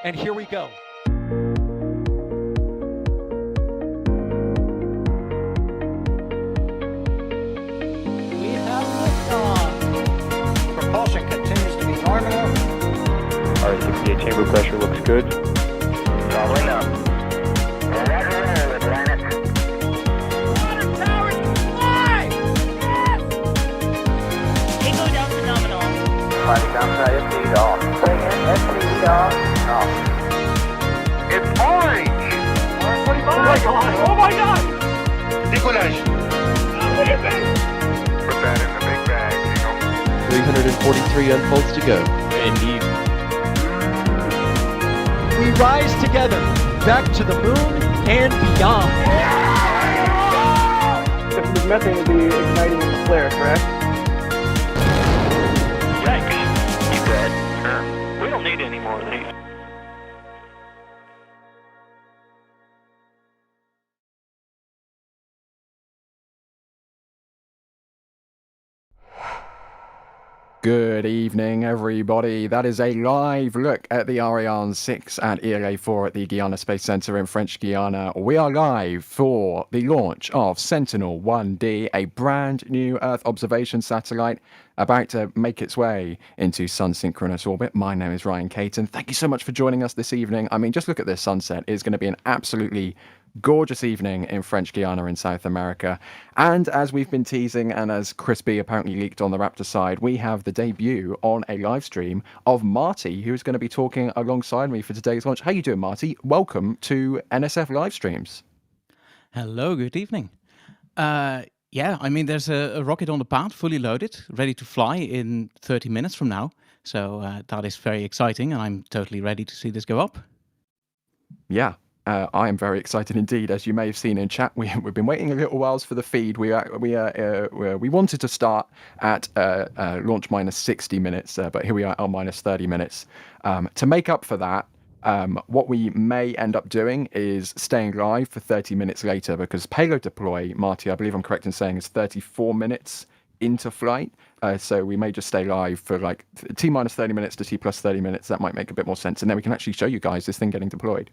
And here we go. We have liftoff. Propulsion continues to be nominal. R68 chamber pressure looks good. Rolling up. Roger, roll, Atlantis. Water towers fly! Yes! Tango down to nominal. Fighting downside FD off. Bring in FD off. Off. It's orange! Orange 25! Oh my god! Oh my god! Decollage. What is it? Put that in the big bag, Eagle. 343 unfolds to go. Indeed. We rise together, back to the moon and beyond. If there's methane to be igniting in the flare, correct? Yikes. You bet. We don't need any more of these. Good evening, everybody. That is a live look at the Ariane 6 at ELA-4 at the Guiana Space Center in French Guiana. We are live for the launch of Sentinel-1D, a brand new Earth observation satellite about to make its way into Sun-Synchronous Orbit. My name is Ryan Caton. Thank you so much for joining us this evening. I mean, just look at this sunset. It's going to be an absolutely gorgeous evening in French Guiana in South America. And as we've been teasing, and as Chris B apparently leaked on the Raptor side, we have the debut on a live stream of Marty, who's going to be talking alongside me for today's launch. How you doing, Marty? Welcome to NSF live streams. Hello, good evening. Yeah, I mean, there's a rocket on the pad, fully loaded, ready to fly in 30 minutes from now. So that is very exciting, and I'm totally ready to see this go up. Yeah. I am very excited indeed. As you may have seen in chat, we've been waiting a little whiles for the feed. We wanted to start at launch minus 60 minutes, but here we are at minus 30 minutes. To make up for that, what we may end up doing is staying live for 30 minutes later, because payload deploy, Marty, I believe I'm correct in saying, is 34 minutes into flight. So we may just stay live for like T minus 30 minutes to T plus 30 minutes. That might make a bit more sense. And then we can actually show you guys this thing getting deployed.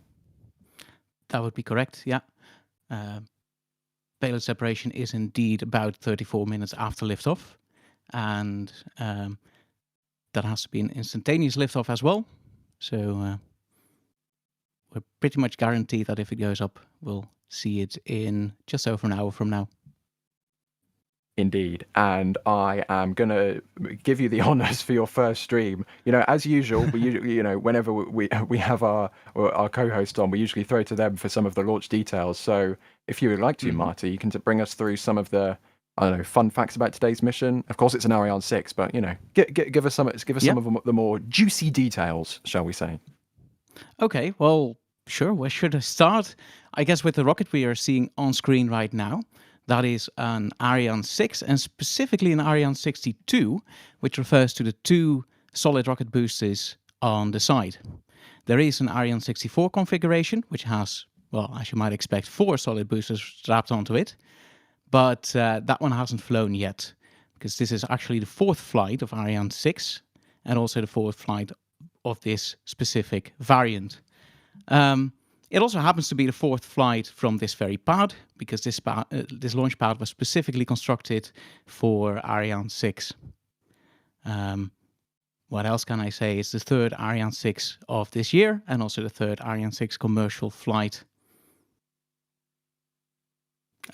That would be correct, yeah. Payload separation is indeed about 34 minutes after liftoff. And that has to be an instantaneous liftoff as well. So we're pretty much guaranteed that if it goes up, we'll see it in just over an hour from now. Indeed, and I am going to give you the honors for your first stream. You know, as usual, we whenever we have our co-host on, we usually throw to them for some of the launch details. So if you would like to, Marty, you can bring us through some of the, I don't know, fun facts about today's mission. Of course, it's an Ariane 6, but you know, give us some of the more juicy details, shall we say? Okay, well, sure. Where should I start? I guess with the rocket we are seeing on screen right now. That is an Ariane 6, and specifically an Ariane 62, which refers to the two solid rocket boosters on the side. There is an Ariane 64 configuration, which has, well, as you might expect, 4 solid boosters strapped onto it. But that one hasn't flown yet, because this is actually the 4th flight of Ariane 6, and also the 4th flight of this specific variant. It also happens to be the 4th flight from this very pad, because this launch pad was specifically constructed for Ariane 6. What else can I say? It's the 3rd Ariane 6 of this year, and also the 3rd Ariane 6 commercial flight.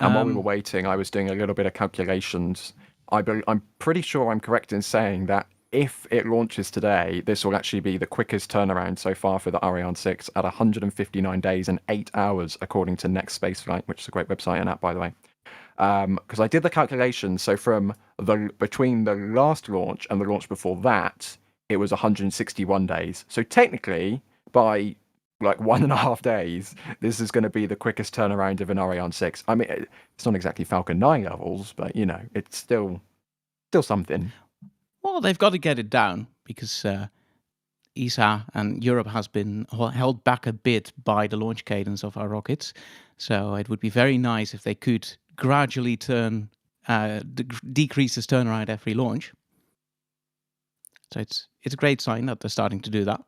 And while we were waiting, I was doing a little bit of calculations. I'm pretty sure I'm correct in saying that if it launches today, this will actually be the quickest turnaround so far for the Ariane 6 at 159 days and 8 hours, according to Next Spaceflight, which is a great website and app, by the way. Because I did the calculation, so between the last launch and the launch before that, it was 161 days. So technically, by like 1.5 days, this is going to be the quickest turnaround of an Ariane 6. I mean, it's not exactly Falcon 9 levels, but you know, it's still something. Well, they've got to get it down, because ESA and Europe has been held back a bit by the launch cadence of our rockets. So it would be very nice if they could gradually decrease this turnaround every launch. So it's a great sign that they're starting to do that.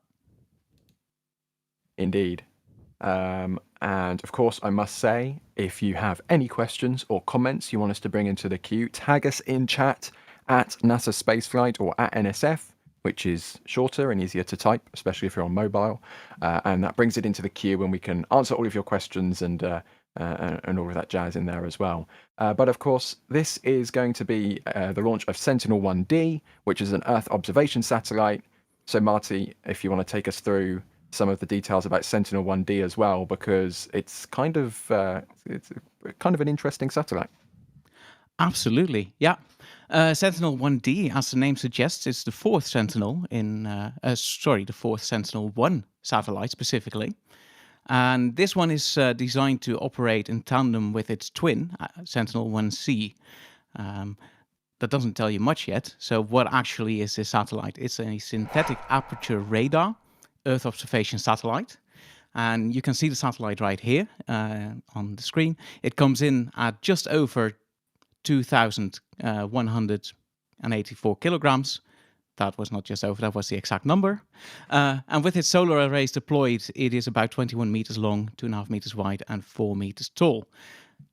Indeed. And of course, I must say, if you have any questions or comments you want us to bring into the queue, tag us in chat at NASA Spaceflight or at NSF, which is shorter and easier to type, especially if you're on mobile. And that brings it into the queue and we can answer all of your questions and all of that jazz in there as well. But of course, this is going to be the launch of Sentinel-1D, which is an Earth observation satellite. So Marty, if you want to take us through some of the details about Sentinel-1D as well, because it's kind of an interesting satellite. Absolutely, yeah. Sentinel-1D, as the name suggests, is the fourth Sentinel the fourth Sentinel-1 satellite specifically. And this one is designed to operate in tandem with its twin, Sentinel-1C. That doesn't tell you much yet. So what actually is this satellite? It's a synthetic aperture radar Earth observation satellite. And you can see the satellite right here on the screen. It comes in at just over 2,184 kilograms. That was not just over, that was the exact number. And with its solar arrays deployed, it is about 21 meters long, 2.5 meters wide, and 4 meters tall.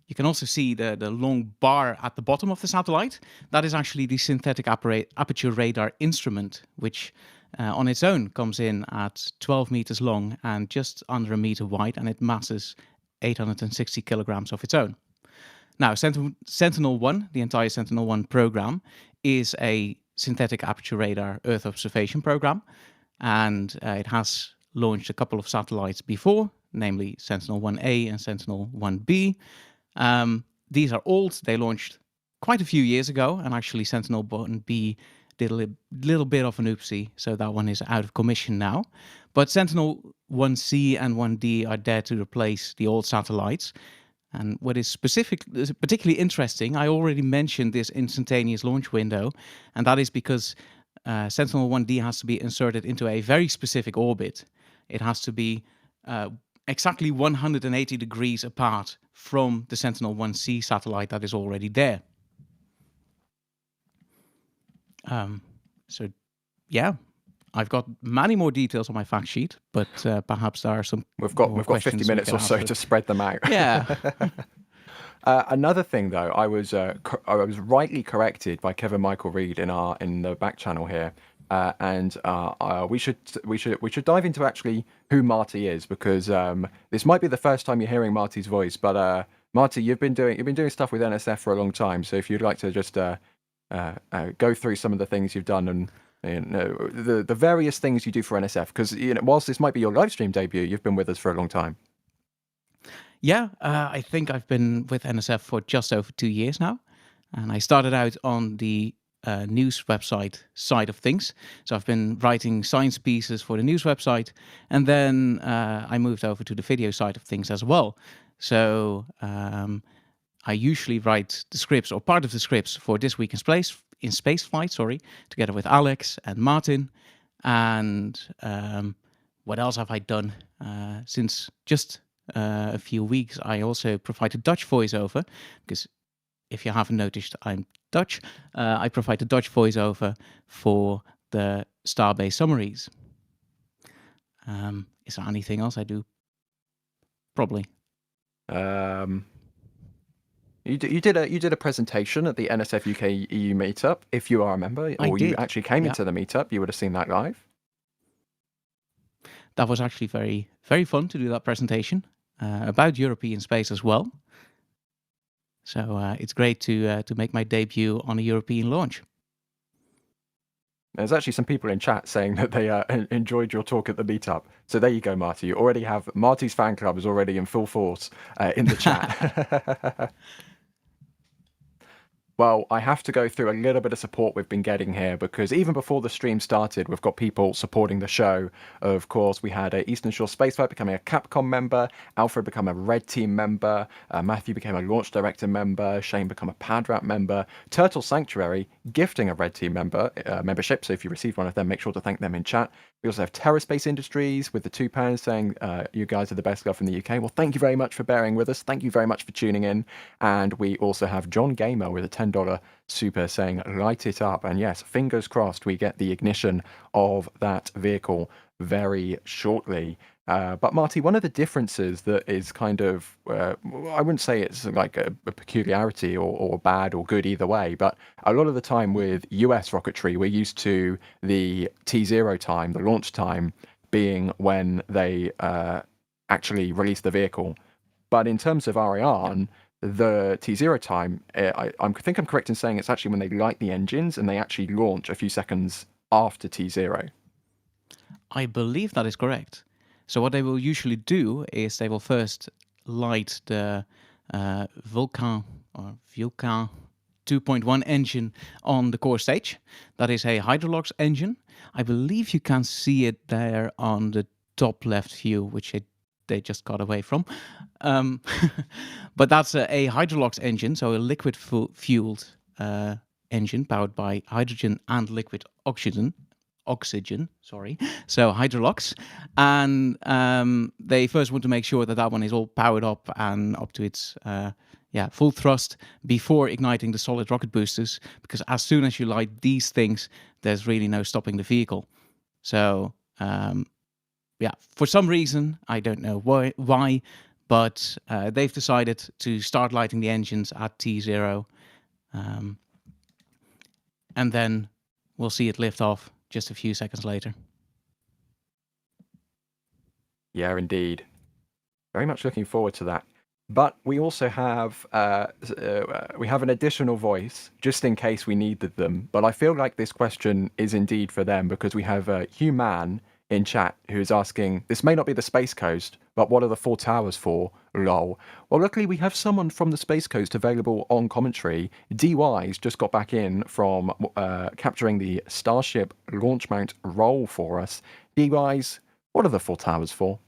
You can also see the long bar at the bottom of the satellite. That is actually the synthetic aperture radar instrument, which on its own comes in at 12 meters long and just under a meter wide, and it masses 860 kilograms of its own. Now, Sentinel-1, the entire Sentinel-1 program, is a synthetic aperture radar Earth observation program, and it has launched a couple of satellites before, namely Sentinel-1A and Sentinel-1B. These are old. They launched quite a few years ago, and actually Sentinel-1B did a little bit of an oopsie, so that one is out of commission now. But Sentinel-1C and 1D are there to replace the old satellites. And what is particularly interesting, I already mentioned this instantaneous launch window, and that is because Sentinel-1D has to be inserted into a very specific orbit. It has to be exactly 180 degrees apart from the Sentinel-1C satellite that is already there. So, yeah, I've got many more details on my fact sheet, but perhaps there are some. We've got 50 minutes or so to spread them out. Yeah. Another thing, though, I was rightly corrected by Kevin Michael Reed in the back channel here, and we should dive into actually who Marty is, because this might be the first time you're hearing Marty's voice. But Marty, you've been doing stuff with NSF for a long time, so if you'd like to just go through some of the things you've done and the various things you do for NSF, because whilst this might be your live stream debut, you've been with us for a long time. Yeah, I think I've been with NSF for just over 2 years now, and I started out on the news website side of things. So I've been writing science pieces for the news website, and then I moved over to the video side of things as well. So I usually write the scripts or part of the scripts for This Week in Spaceflight, together with Alex and Martin. And what else have I done? Since just a few weeks, I also provide a Dutch voiceover, because if you haven't noticed, I'm Dutch. I provide a Dutch voiceover for the Starbase summaries. Is there anything else I do? Probably. You did a presentation at the NSF UK EU meetup, if you are a member, or you actually came into the meetup. You would have seen that live. That was actually very, very fun to do that presentation about European space as well. So it's great to make my debut on a European launch. There's actually some people in chat saying that they enjoyed your talk at the meetup. So there you go, Marty. You already have Marty's fan club is already in full force in the chat. Well, I have to go through a little bit of support we've been getting here, because even before the stream started, we've got people supporting the show. Of course, we had Eastern Shore Spaceflight becoming a Capcom member, Alfred become a Red Team member, Matthew became a Launch Director member, Shane become a PadRap member, Turtle Sanctuary gifting a Red Team membership. So if you received one of them, make sure to thank them in chat. We also have TerraSpace Industries with the £2 saying, you guys are the best love from the UK. Well, thank you very much for bearing with us. Thank you very much for tuning in. And we also have John Gamer with a $10 super saying, light it up. And yes, fingers crossed we get the ignition of that vehicle very shortly. But Marty, one of the differences that is kind of, I wouldn't say it's like a peculiarity or bad or good either way, but a lot of the time with US rocketry, we're used to the T0 time, the launch time, being when they actually release the vehicle. But in terms of Ariane, the T0 time, I think I'm correct in saying it's actually when they light the engines and they actually launch a few seconds after T0. I believe that is correct. So what they will usually do is they will first light the Vulcan 2.1 engine on the core stage. That is a Hydrolox engine. I believe you can see it there on the top left view, which they just got away from. But that's a Hydrolox engine, so a liquid fueled engine powered by hydrogen and liquid oxygen, so Hydrolox. And they first want to make sure that one is all powered up and up to its full thrust before igniting the solid rocket boosters, because as soon as you light these things, there's really no stopping the vehicle. So for some reason, I don't know why, but they've decided to start lighting the engines at T0, and then we'll see it lift off just a few seconds later. Yeah, indeed. Very much looking forward to that. But we also have an additional voice just in case we needed them. But I feel like this question is indeed for them, because we have Hugh Mann in chat who is asking, this may not be the Space Coast, but what are the 4 towers for? Lol. Well, luckily we have someone from the Space Coast available on commentary. DY's just got back in from capturing the Starship launch mount role for us. DY's, what are the 4 towers for?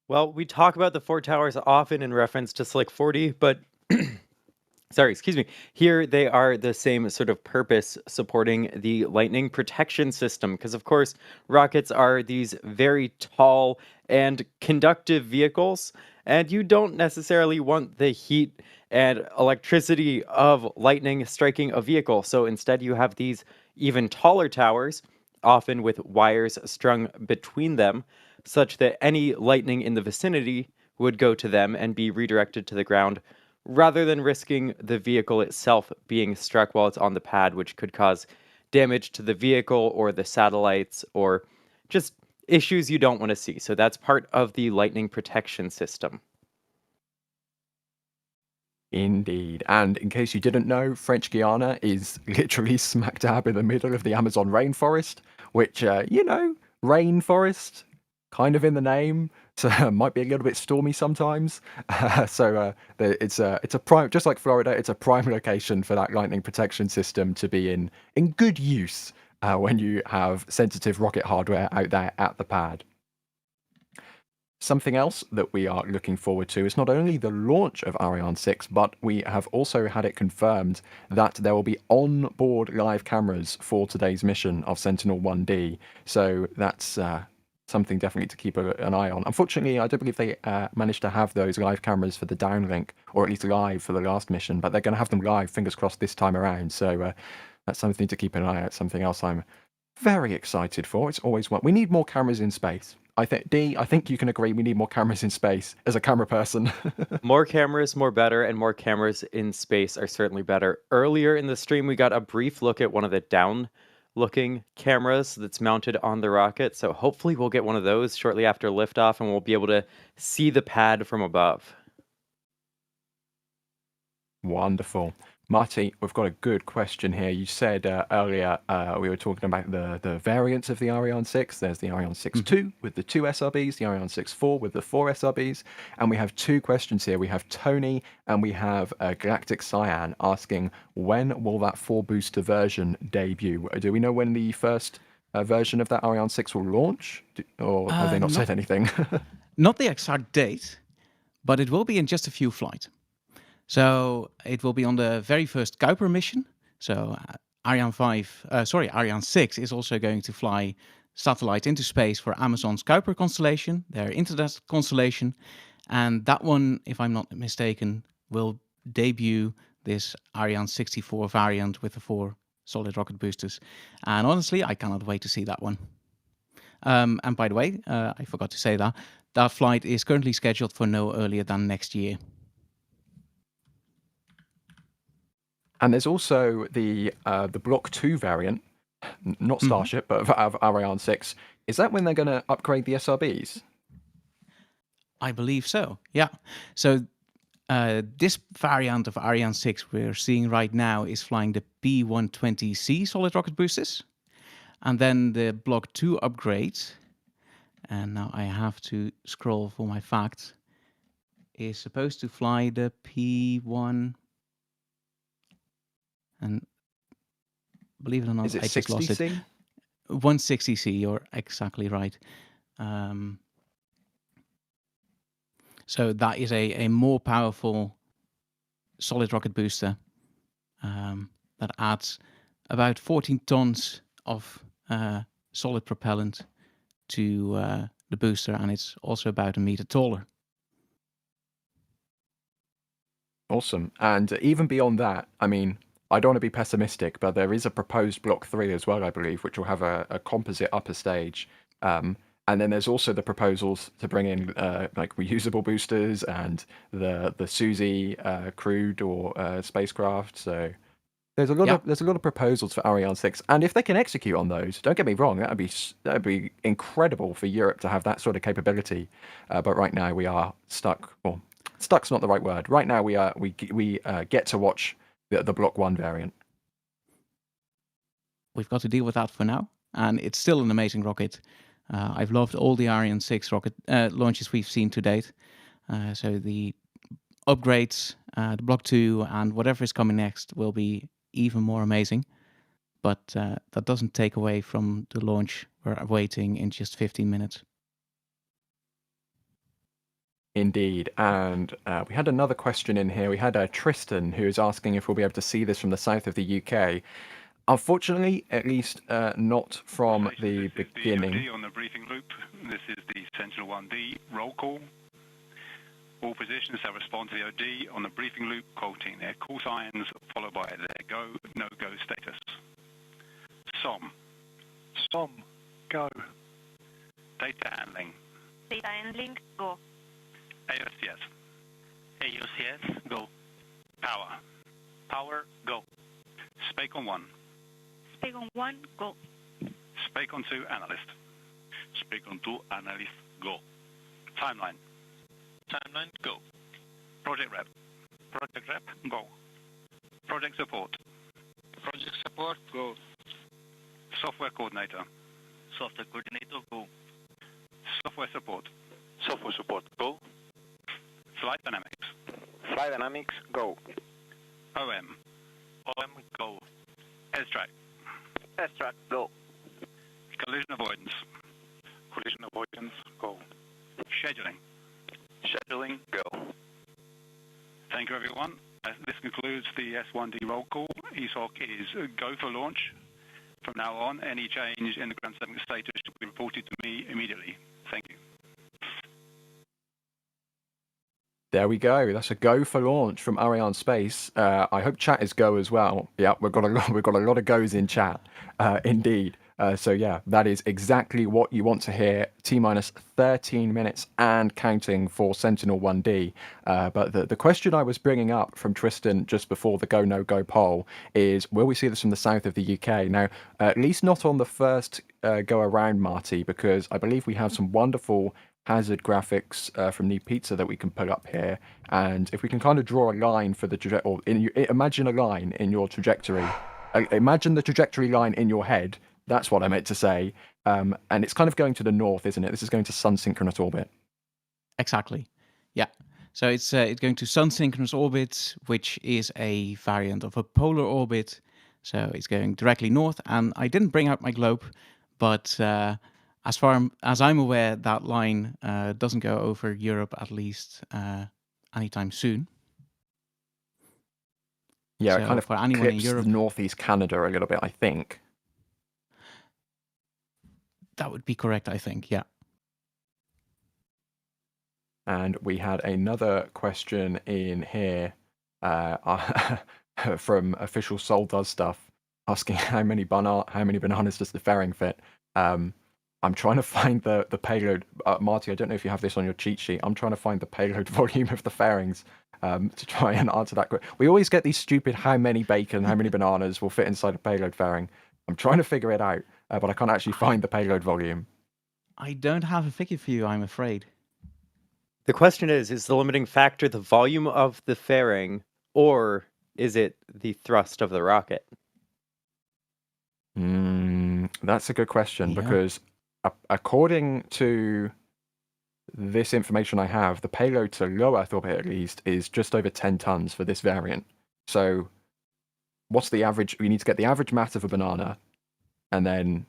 Well, we talk about the 4 towers often in reference to Slick 40, but here they are the same sort of purpose, supporting the lightning protection system, because of course rockets are these very tall and conductive vehicles, and you don't necessarily want the heat and electricity of lightning striking a vehicle. So instead you have these even taller towers, often with wires strung between them, such that any lightning in the vicinity would go to them and be redirected to the ground, rather than risking the vehicle itself being struck while it's on the pad, which could cause damage to the vehicle or the satellites, or just issues you don't want to see. So that's part of the lightning protection system. Indeed. And in case you didn't know, French Guiana is literally smack dab in the middle of the Amazon rainforest, which, rainforest, kind of in the name, so might be a little bit stormy sometimes. It's a prime, just like Florida, it's a prime location for that lightning protection system to be in good use when you have sensitive rocket hardware out there at the pad. Something else that we are looking forward to is not only the launch of Ariane 6, but we have also had it confirmed that there will be on-board live cameras for today's mission of Sentinel-1D. So that's something definitely to keep an eye on. Unfortunately, I don't believe they managed to have those live cameras for the downlink, or at least live for the last mission, but they're going to have them live, fingers crossed, this time around. So that's something to keep an eye out, something else I'm very excited for. It's always one. We need more cameras in space. I think you can agree we need more cameras in space as a camera person. More cameras, more better, and more cameras in space are certainly better. Earlier in the stream, we got a brief look at one of the down-looking cameras that's mounted on the rocket. So hopefully we'll get one of those shortly after liftoff, and we'll be able to see the pad from above. Wonderful. Marty, we've got a good question here. You said earlier we were talking about the variants of the Ariane 6. There's the Ariane 6-2 with the 2 SRBs, the Ariane 6-4 with the 4 SRBs. And we have 2 questions here. We have Tony and we have Galactic Cyan asking, when will that 4-booster version debut? Do we know when the first version of that Ariane 6 will launch? Or have they not said anything? Not the exact date, but it will be in just a few flights. So it will be on the very first Kuiper mission. So Ariane 6 is also going to fly satellite into space for Amazon's Kuiper constellation, their internet constellation. And that one, if I'm not mistaken, will debut this Ariane 64 variant with the 4 solid rocket boosters. And honestly, I cannot wait to see that one. And by the way, I forgot to say that flight is currently scheduled for no earlier than next year. And there's also the Block 2 variant, not Starship, but of Ariane 6. Is that when they're going to upgrade the SRBs? I believe so, yeah. So this variant of Ariane 6 we're seeing right now is flying the P120C solid rocket boosters. And then the Block 2 upgrade, and now I have to scroll for my facts, is supposed to fly the P1... And believe it or not, Is it I just lost it. 60C? 160C, you're exactly right. So that is a more powerful solid rocket booster that adds about 14 tons of solid propellant to the booster, and it's also about a meter taller. Awesome. And even beyond that, I mean, I don't want to be pessimistic, but there is a proposed Block 3 as well, I believe, which will have a composite upper stage. And then there's also the proposals to bring in like reusable boosters and the Suzy crewed or spacecraft. So there's a lot of proposals for Ariane 6, and if they can execute on those, don't get me wrong, that'd be incredible for Europe to have that sort of capability. But right now we are stuck. Well, stuck's not the right word. Right now we get to watch the Block 1 variant. We've got to deal with that for now, and it's still an amazing rocket. I've loved all the Ariane 6 rocket launches we've seen to date. So the upgrades, the Block 2, and whatever is coming next will be even more amazing. But that doesn't take away from the launch we're awaiting in just 15 minutes. Indeed. And we had another question in here. We had Tristan, who is asking if we'll be able to see this from the south of the UK. Unfortunately, at least not from the beginning. This is the on the briefing loop. This is the Sentinel-1D roll call. All positions have responded to the OD on the briefing loop, quoting their call signs, followed by their go, no-go status. SOM. SOM, go. Data handling. Data handling, go. AOCS. AOCS, go. Power. Power, go. Spake on 1. Spake on 1, go. Spake on 2, analyst. Spake on 2, analyst, go. Timeline. Timeline, go. Project rep. Project rep, Go. Project support. project support, go. Software coordinator. Software coordinator, go. Software support. Software support, go. Flight dynamics. Flight dynamics, go. OM. OM, go. S-track. S-track, go. Collision avoidance. Collision avoidance, go. Scheduling. Scheduling, go. Thank you, everyone. This concludes the S1D roll call. ESOC is go for launch. From now on, any change in the ground setting status should be reported to me immediately. Thank you. There we go. That's a go for launch from Arianespace. I hope chat is go as well. Yeah, we've got a lot of goes in chat, indeed. So yeah, that is exactly what you want to hear. T-minus 13 minutes and counting for Sentinel-1D. But the question I was bringing up from Tristan just before the go no go poll is, will we see this from the south of the UK? Now, at least not on the first go around, Marty, because I believe we have some wonderful hazard graphics from Neat Pizza that we can put up here, and if we can kind of draw a line for the or imagine a line in your trajectory, imagine the trajectory line in your head. That's what I meant to say. And it's kind of going to the north, isn't it? This is going to Sun-Synchronous Orbit. Exactly. Yeah. So it's going to Sun-Synchronous Orbit, which is a variant of a polar orbit. So it's going directly north. And I didn't bring out my globe, but as far as I'm aware, that line doesn't go over Europe, at least anytime soon. Yeah, So it kind of for anyone in clips Europe, northeast Canada a little bit, I think. that would be correct, I think. Yeah. And we had another question in here from official Soul Does Stuff, asking how many bananas does the fairing fit? I'm trying to find the payload. Marty, I don't know if you have this on your cheat sheet. I'm trying to find the payload volume of the fairings to try and answer that question. We always get these stupid how many bacon, how many bananas will fit inside a payload fairing. I'm trying to figure it out, but I can't actually find the payload volume. I don't have a figure for you, I'm afraid. The question is the limiting factor the volume of the fairing, or is it the thrust of the rocket? That's a good question, Yeah. because according to this information I have, the payload to low Earth orbit at least is just over 10 tons for this variant. So what's the average? We need to get the average mass of a banana, and then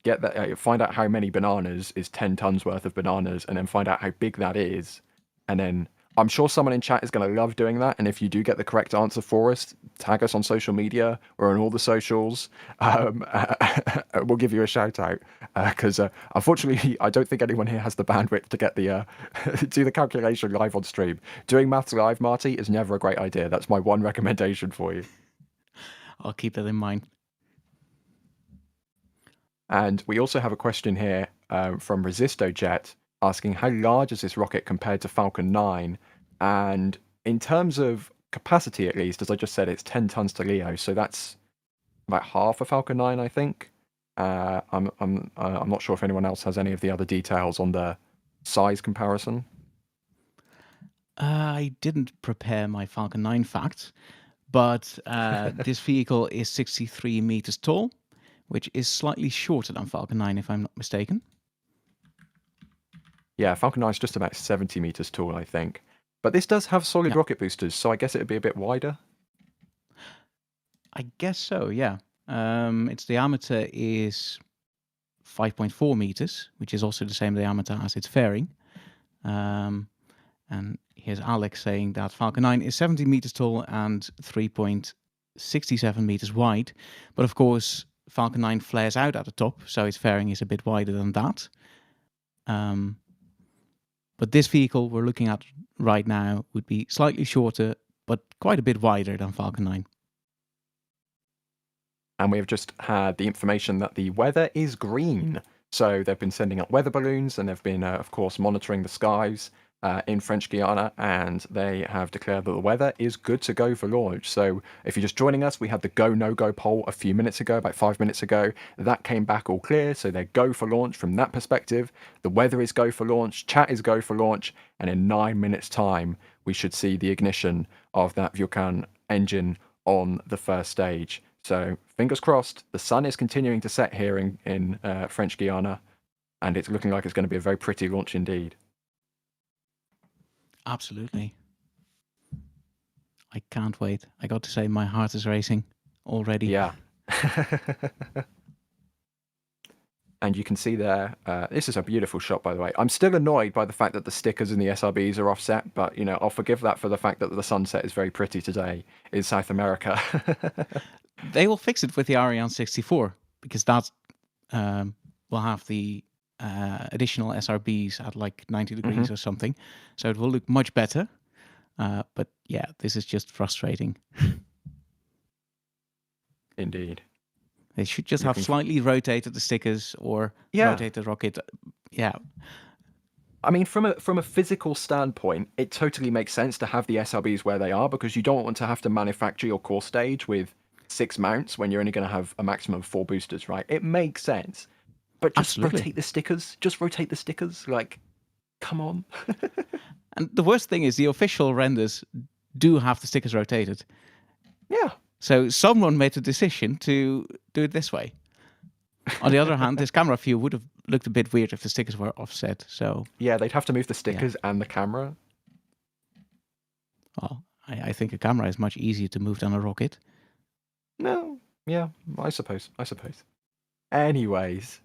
get that, find out how many bananas is 10 tons worth of bananas, and then find out how big that is. And then I'm sure someone in chat is going to love doing that. And if you do get the correct answer for us, tag us on social media or on all the socials. We'll give you a shout out, because unfortunately, I don't think anyone here has the bandwidth to get the do the calculation live on stream. Doing maths live, Marty, is never a great idea. That's my one recommendation for you. I'll keep that in mind. And we also have a question here from ResistoJet asking how large is this rocket compared to Falcon 9? And in terms of capacity, at least, as I just said, it's 10 tons to LEO, so that's about half a Falcon 9, I think. I'm not sure if anyone else has any of the other details on the size comparison. I didn't prepare my Falcon 9 facts, but this vehicle is 63 meters tall, which is slightly shorter than Falcon 9, if I'm not mistaken. Yeah, Falcon 9 is just about 70 meters tall, I think. But this does have solid rocket boosters, so I guess it would be a bit wider. I guess so, yeah. Its diameter is 5.4 meters, which is also the same diameter as its fairing. And here's Alex saying that Falcon 9 is 70 meters tall and 3.67 meters wide. But of course, Falcon 9 flares out at the top, so its fairing is a bit wider than that. But this vehicle we're looking at right now would be slightly shorter, but quite a bit wider than Falcon 9. And we have just had the information that the weather is green. So they've been sending up weather balloons, and they've been, of course, monitoring the skies in French Guiana, and they have declared that the weather is good to go for launch. So if you're just joining us, we had the go, no-go poll a few minutes ago, about 5 minutes ago. That came back all clear, so they're go for launch from that perspective. The weather is go for launch, chat is go for launch, and in 9 minutes' time, we should see the ignition of that Vulcan engine on the first stage. So fingers crossed, the sun is continuing to set here in French Guiana, and it's looking like it's going to be a very pretty launch indeed. Absolutely. I can't wait. I got to say, my heart is racing already. Yeah. And you can see there, this is a beautiful shot, by the way. I'm still annoyed by the fact that the stickers and the SRBs are offset, but, you know, I'll forgive that for the fact that the sunset is very pretty today in South America. They will fix it with the Ariane 64, because that will have the additional SRBs at like 90 degrees or something. So it will look much better. But yeah, this is just frustrating. Indeed. They should just have slightly rotated the stickers or rotate the rocket. Yeah. I mean, from a physical standpoint, it totally makes sense to have the SRBs where they are, because you don't want to have to manufacture your core stage with 6 mounts when you're only going to have a maximum of 4 boosters, right? It makes sense. But just rotate the stickers. Just rotate the stickers. Like, come on. And the worst thing is the official renders do have the stickers rotated. Yeah. So someone made the decision to do it this way. On the other hand, this camera view would have looked a bit weird if the stickers were offset. So yeah, they'd have to move the stickers and the camera. Well, I think a camera is much easier to move than a rocket. No, yeah, I suppose. Anyways,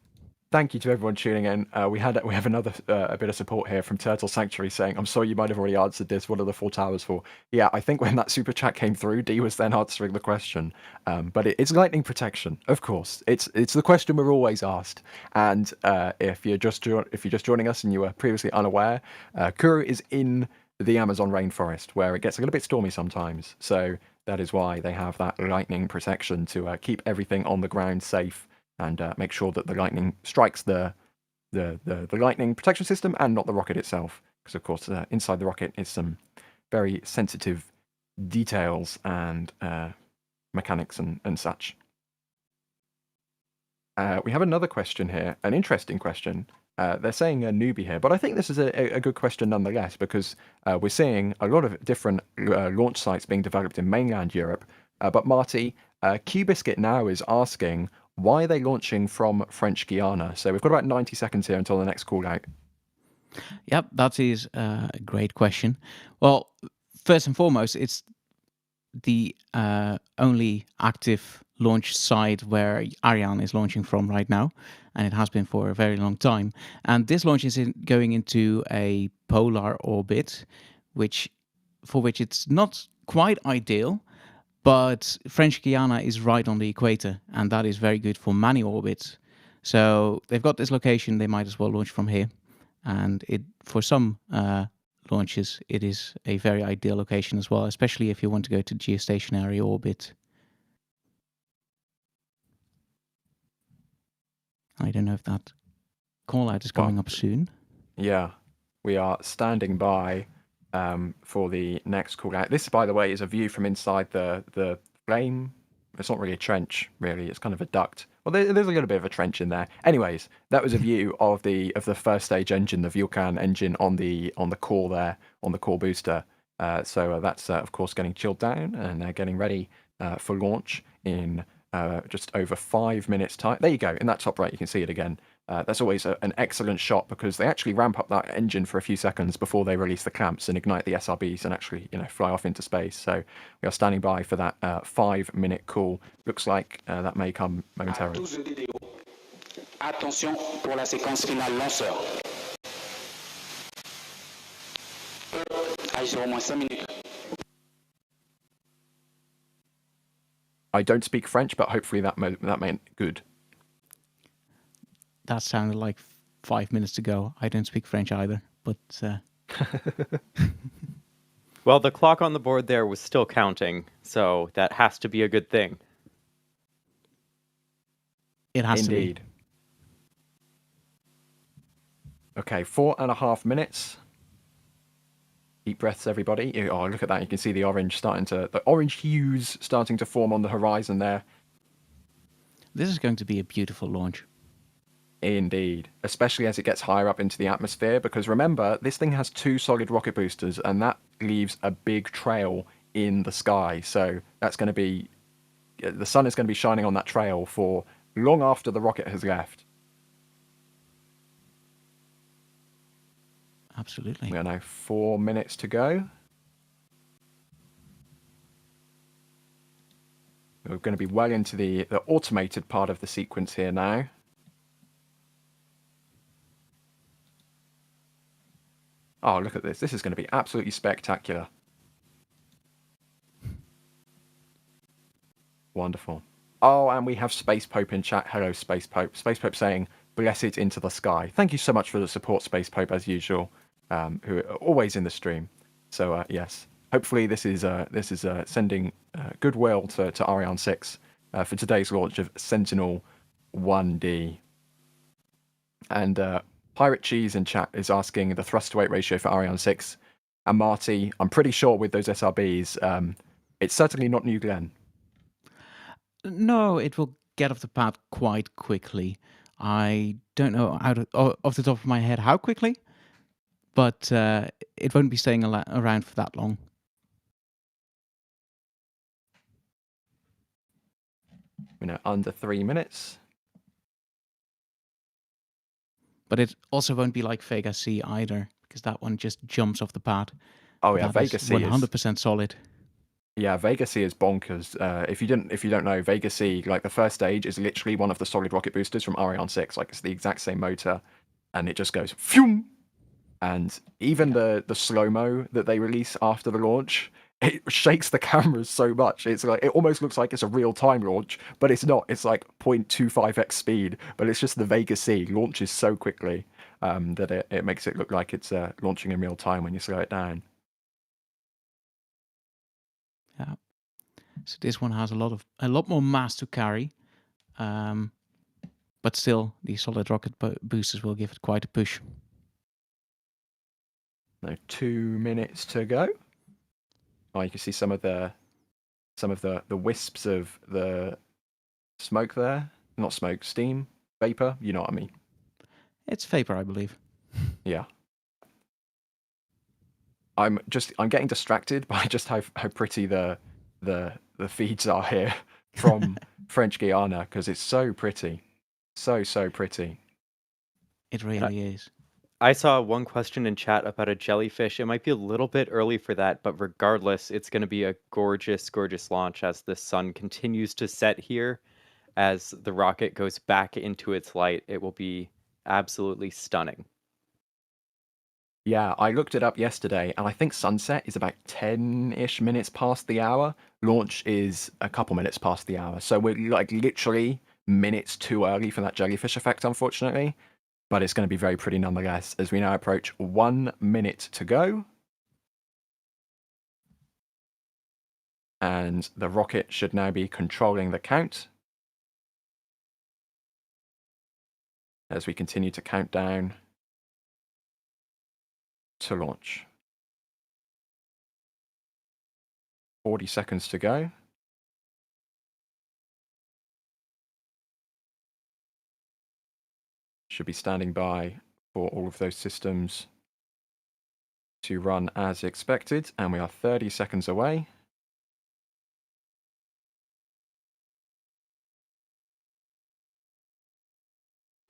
thank you to everyone tuning in. We have another a bit of support here from Turtle Sanctuary saying, "I'm sorry you might have already answered this. What are the 4 towers for?" Yeah, I think when that super chat came through, D was then answering the question. But it's lightning protection, of course. It's the question we're always asked. And if you're just joining us and you were previously unaware, Kourou is in the Amazon rainforest, where it gets a little bit stormy sometimes. So that is why they have that lightning protection to keep everything on the ground safe and make sure that the lightning strikes the lightning protection system and not the rocket itself. Because of course, inside the rocket is some very sensitive details and mechanics and such. We have another question here, an interesting question. They're saying a newbie here, but I think this is a good question nonetheless, because we're seeing a lot of different launch sites being developed in mainland Europe. But Marty, QBiscuit now is asking, why are they launching from French Guiana? So we've got about 90 seconds here until the next call out. Yep, that is a great question. Well, first and foremost, it's the only active launch site where Ariane is launching from right now, and it has been for a very long time. And this launch is going into a polar orbit, for which it's not quite ideal, but French Guiana is right on the equator, and that is very good for many orbits. So they've got this location, they might as well launch from here. And for some launches, it is a very ideal location as well, especially if you want to go to geostationary orbit. I don't know if that call out is coming up soon. Yeah, we are standing by for the next call out. This, by the way, is a view from inside the flame. It's not really a trench, really. It's kind of a duct. Well, there's a little bit of a trench in there. Anyways, that was a view of the first stage engine, the Vulcan engine on the core there, on the core booster. So that's of course getting chilled down, and they're getting ready for launch in just over 5 minutes time. There you go. In that top right, you can see it again. That's always an excellent shot, because they actually ramp up that engine for a few seconds before they release the clamps and ignite the SRBs and actually, fly off into space. So we are standing by for that 5-minute call. Looks like that may come momentarily. Attention pour la séquence finale lanceur. Sur au moins 5 minutes. I don't speak French, but hopefully that meant good. That sounded like 5 minutes ago. I don't speak French either, but... Well, the clock on the board there was still counting, so that has to be a good thing. It has Indeed. to be. Okay, 4.5 minutes. Deep breaths, everybody. Oh, look at that. You can see the orange hues starting to form on the horizon there. This is going to be a beautiful launch. Indeed, especially as it gets higher up into the atmosphere, because remember, this thing has 2 solid rocket boosters, and that leaves a big trail in the sky. So that's going to be, the sun is going to be shining on that trail for long after the rocket has left. Absolutely. We are now 4 minutes to go. We're going to be well into the automated part of the sequence here now. Oh, look at this. This is going to be absolutely spectacular. Wonderful. Oh, and we have Space Pope in chat. Hello, Space Pope. Space Pope saying, bless it into the sky. Thank you so much for the support, Space Pope, as usual, who are always in the stream. So, yes, hopefully this is sending goodwill to Ariane 6 for today's launch of Sentinel-1D. And Pirate Cheese in chat is asking the thrust-to-weight ratio for Ariane 6. And Marty, I'm pretty sure with those SRBs, it's certainly not New Glenn. No, it will get off the pad quite quickly. I don't know off the top of my head how quickly, but it won't be staying around for that long. Under 3 minutes. But it also won't be like Vega C either, because that one just jumps off the pad. Oh yeah, Vega C 100% solid. Yeah, Vega C is bonkers. If you don't know, Vega C, like the first stage, is literally one of the solid rocket boosters from Ariane 6. Like it's the exact same motor, and it just goes phew. And even the slow-mo that they release after the launch, it shakes the cameras so much. It's like it almost looks like it's a real-time launch, but it's not. It's like 0.25x speed, but it's just the Vega C launches so quickly that it makes it look like it's launching in real time when you slow it down. Yeah. So this one has a lot more mass to carry. but still, the solid rocket boosters will give it quite a push. Now 2 minutes to go. Oh, you can see some of the wisps of the smoke there. Not smoke, steam, vapor. You know what I mean? It's vapor, I believe. Yeah. I'm getting distracted by just how pretty the feeds are here from French Guiana, because it's so pretty. So pretty. It really is. I saw one question in chat about a jellyfish. It might be a little bit early for that, but regardless, it's going to be a gorgeous, gorgeous launch as the sun continues to set here. As the rocket goes back into its light, it will be absolutely stunning. Yeah, I looked it up yesterday, and I think sunset is about 10-ish minutes past the hour. Launch is a couple minutes past the hour. So we're like literally minutes too early for that jellyfish effect, unfortunately. But it's going to be very pretty nonetheless, as we now approach 1 minute to go. And the rocket should now be controlling the count, as we continue to count down to launch. 40 seconds to go. Should be standing by for all of those systems to run as expected, and we are 30 seconds away.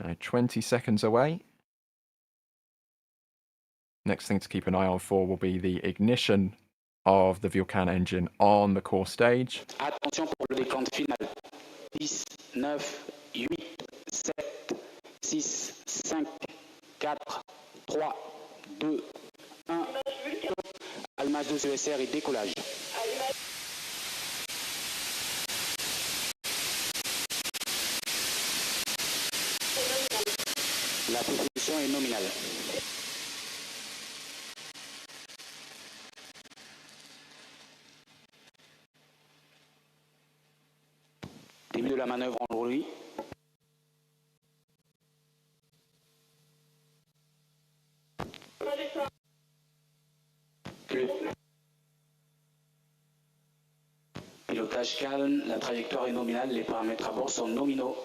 Now 20 seconds away. Next thing to keep an eye on for will be the ignition of the Vulcan engine on the core stage. Attention pour le décompte final. 10, 9, 8, 7, 6, 5, 4, 3, 2, 1. Allumage de C-SAR et décollage. La propulsion est nominale. Début de la manœuvre en bruit. Pilotage calme, la trajectoire est nominale, les paramètres à bord sont nominaux.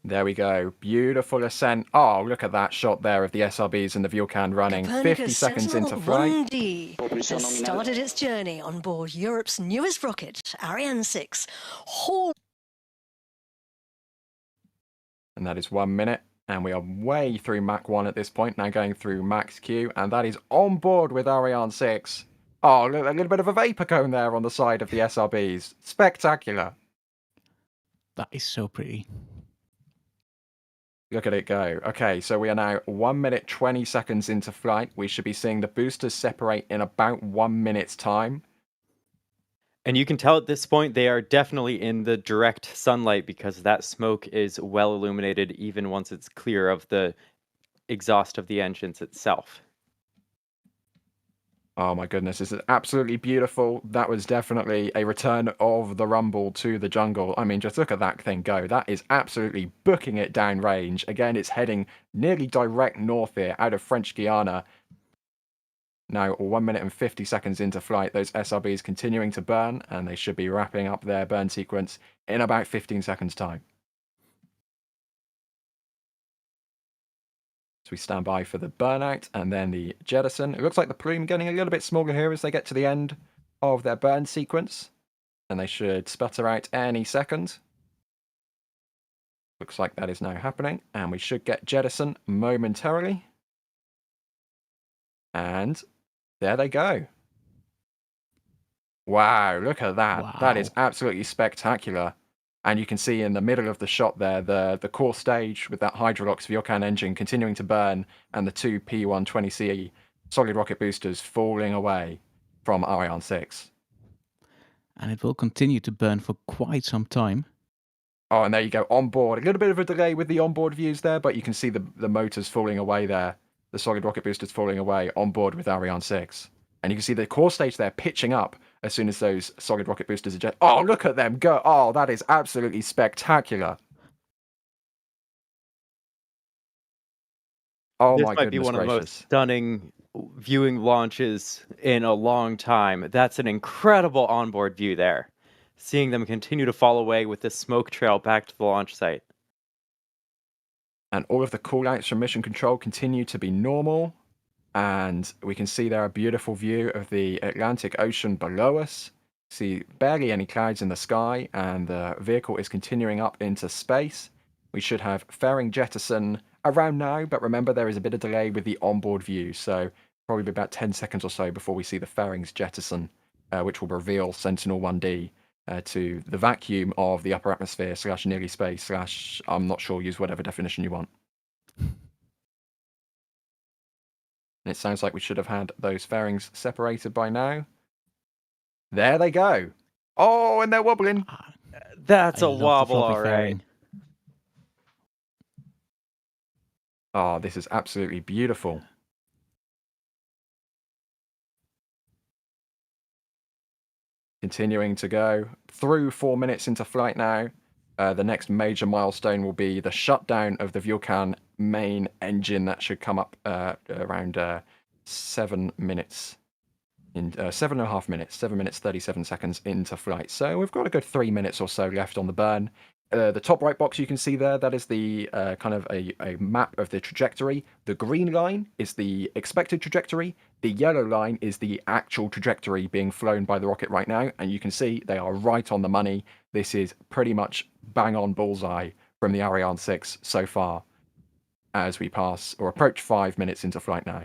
There we go. Beautiful ascent. Oh, look at that shot there of the SRBs and the Vulcan running. 50 seconds into flight. Sentinel-1D has started its journey on board Europe's newest rocket, Ariane 6. And that is 1 minute. And we are way through Mach 1 at this point, now going through Max Q. And that is on board with Ariane 6. Oh, look, a little bit of a vapor cone there on the side of the SRBs. Spectacular. That is so pretty. Look at it go. Okay, so we are now 1 minute 20 seconds into flight. We should be seeing the boosters separate in about 1 minute's time. And you can tell at this point they are definitely in the direct sunlight because that smoke is well illuminated even once it's clear of the exhaust of the engines itself. Oh my goodness, this is absolutely beautiful. That was definitely a return of the rumble to the jungle. I mean, just look at that thing go. That is absolutely booking it down range. Again, it's heading nearly direct north here out of French Guiana. Now, 1 minute and 50 seconds into flight, those SRBs continuing to burn, and they should be wrapping up their burn sequence in about 15 seconds' time. So we stand by for the burnout and then the jettison. It looks like the plume getting a little bit smaller here as they get to the end of their burn sequence. And they should sputter out any second. Looks like that is now happening. And we should get jettison momentarily. And there they go. Wow, look at that. Wow. That is absolutely spectacular. And you can see in the middle of the shot there, the core stage with that Hydrolox Vulcan engine continuing to burn and the two P120C solid rocket boosters falling away from Ariane 6. And it will continue to burn for quite some time. Oh, and there you go, on board. A little bit of a delay with the onboard views there, but you can see the motors falling away there. The solid rocket boosters falling away on board with Ariane 6. And you can see the core stage there pitching up as soon as those solid rocket boosters eject. Oh, look at them go. Oh, that is absolutely spectacular. Oh This my might be goodness one of the most gracious. stunning viewing launches in a long time. That's an incredible onboard view there. Seeing them continue to fall away with this smoke trail back to the launch site. And all of the callouts from mission control continue to be normal. And we can see there a beautiful view of the Atlantic Ocean below us. See barely any clouds in the sky, and the vehicle is continuing up into space. We should have fairing jettison around now, but remember there is a bit of delay with the onboard view, so probably be about 10 seconds or so before we see the fairings jettison, which will reveal Sentinel-1D to the vacuum of the upper atmosphere / nearly space / I'm not sure, use whatever definition you want. And it sounds like we should have had those fairings separated by now. There they go. Oh, and they're wobbling. That's I a love the wobble, floppy all right. fairing. Oh, this is absolutely beautiful. Continuing to go through 4 minutes into flight now. The next major milestone will be the shutdown of the Vulcan main engine. That should come up around 7 minutes. In 7.5 minutes, 7 minutes 37 seconds into flight. So we've got a good 3 minutes or so left on the burn. The top right box you can see there, that is the kind of a map of the trajectory. The green line is the expected trajectory. The yellow line is the actual trajectory being flown by the rocket right now. And you can see they are right on the money. This is pretty much bang on bullseye from the Ariane 6 so far as we pass or approach 5 minutes into flight now.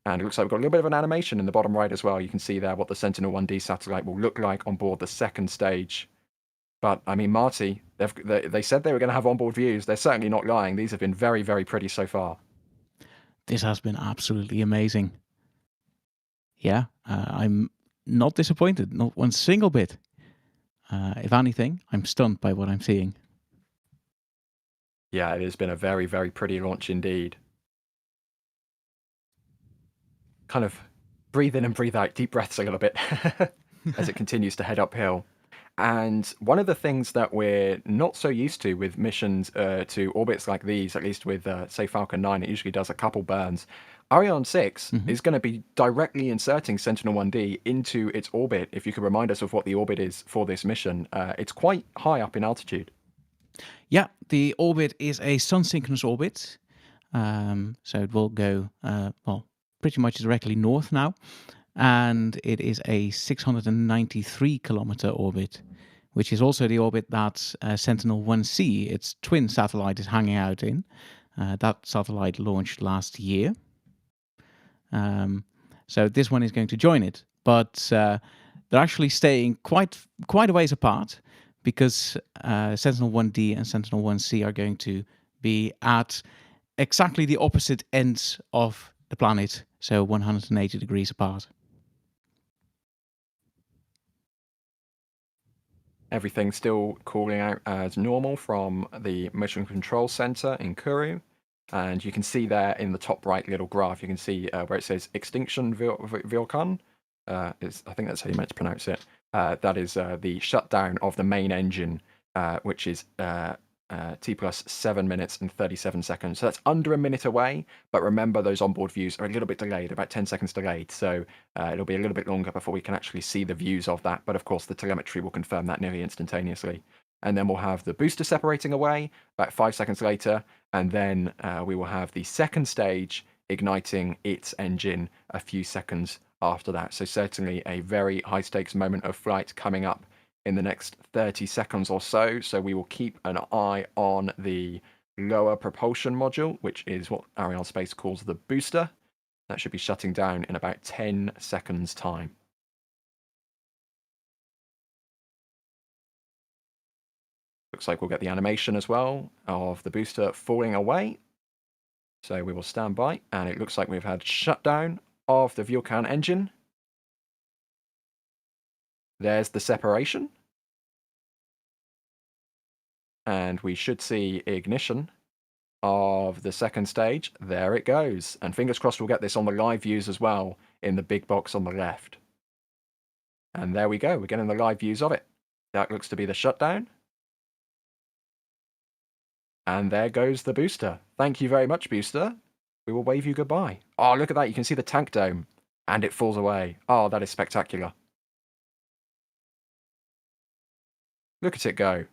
And it looks like we've got a little bit of an animation in the bottom right as well. You can see there what the Sentinel-1D satellite will look like on board the second stage. But, I mean, Marty, they said they were going to have onboard views. They're certainly not lying. These have been very, very pretty so far. This has been absolutely amazing. Yeah, I'm not disappointed, not one single bit. If anything, I'm stunned by what I'm seeing. Yeah, it has been a very, very pretty launch indeed. Kind of breathe in and breathe out, deep breaths a little bit as it continues to head uphill. And one of the things that we're not so used to with missions to orbits like these, at least with, say, Falcon 9, it usually does a couple burns. Ariane 6 is going to be directly inserting Sentinel-1D into its orbit. If you could remind us of what the orbit is for this mission, it's quite high up in altitude. Yeah, the orbit is a Sun-Synchronous Orbit. So it will go, well, pretty much directly north now. And it is a 693-kilometer orbit, which is also the orbit that Sentinel-1C, its twin satellite, is hanging out in. That satellite launched last year. So this one is going to join it. But they're actually staying quite a ways apart, because Sentinel-1D and Sentinel-1C are going to be at exactly the opposite ends of the planet, so 180 degrees apart. Everything's still cooling out as normal from the Mission Control Center in Kourou. And you can see there in the top right little graph, you can see where it says Extinction Vulcan. I think that's how you meant to pronounce it. That is the shutdown of the main engine, which is T plus 7 minutes and 37 seconds. So that's under a minute away. But remember, those onboard views are a little bit delayed, about 10 seconds delayed. So it'll be a little bit longer before we can actually see the views of that. But of course, the telemetry will confirm that nearly instantaneously. And then we'll have the booster separating away about 5 seconds later. And then we will have the second stage igniting its engine a few seconds after that. So certainly a very high stakes moment of flight coming up in the next 30 seconds or so. So we will keep an eye on the lower propulsion module, which is what Arianespace calls the booster. That should be shutting down in about 10 seconds time. Looks like we'll get the animation as well of the booster falling away. So we will stand by, and it looks like we've had shutdown of the Vulcan engine. There's the separation. And we should see ignition of the second stage. There it goes. And fingers crossed we'll get this on the live views as well in the big box on the left. And there we go. We're getting the live views of it. That looks to be the shutdown. And there goes the booster. Thank you very much, booster. We will wave you goodbye. Oh, look at that. You can see the tank dome. And it falls away. Oh, that is spectacular. Look at it go.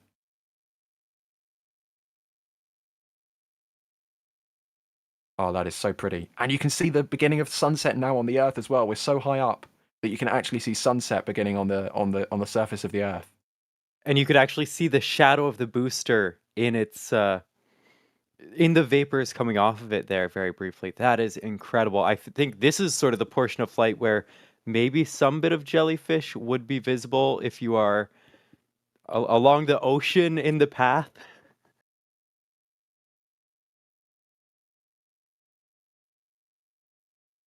Oh, that is so pretty. And you can see the beginning of sunset now on the Earth as well. We're so high up that you can actually see sunset beginning on the surface of the Earth. And you could actually see the shadow of the booster in its in the vapors coming off of it there very briefly. That is incredible. I think this is sort of the portion of flight where maybe some bit of jellyfish would be visible if you are along the ocean in the path.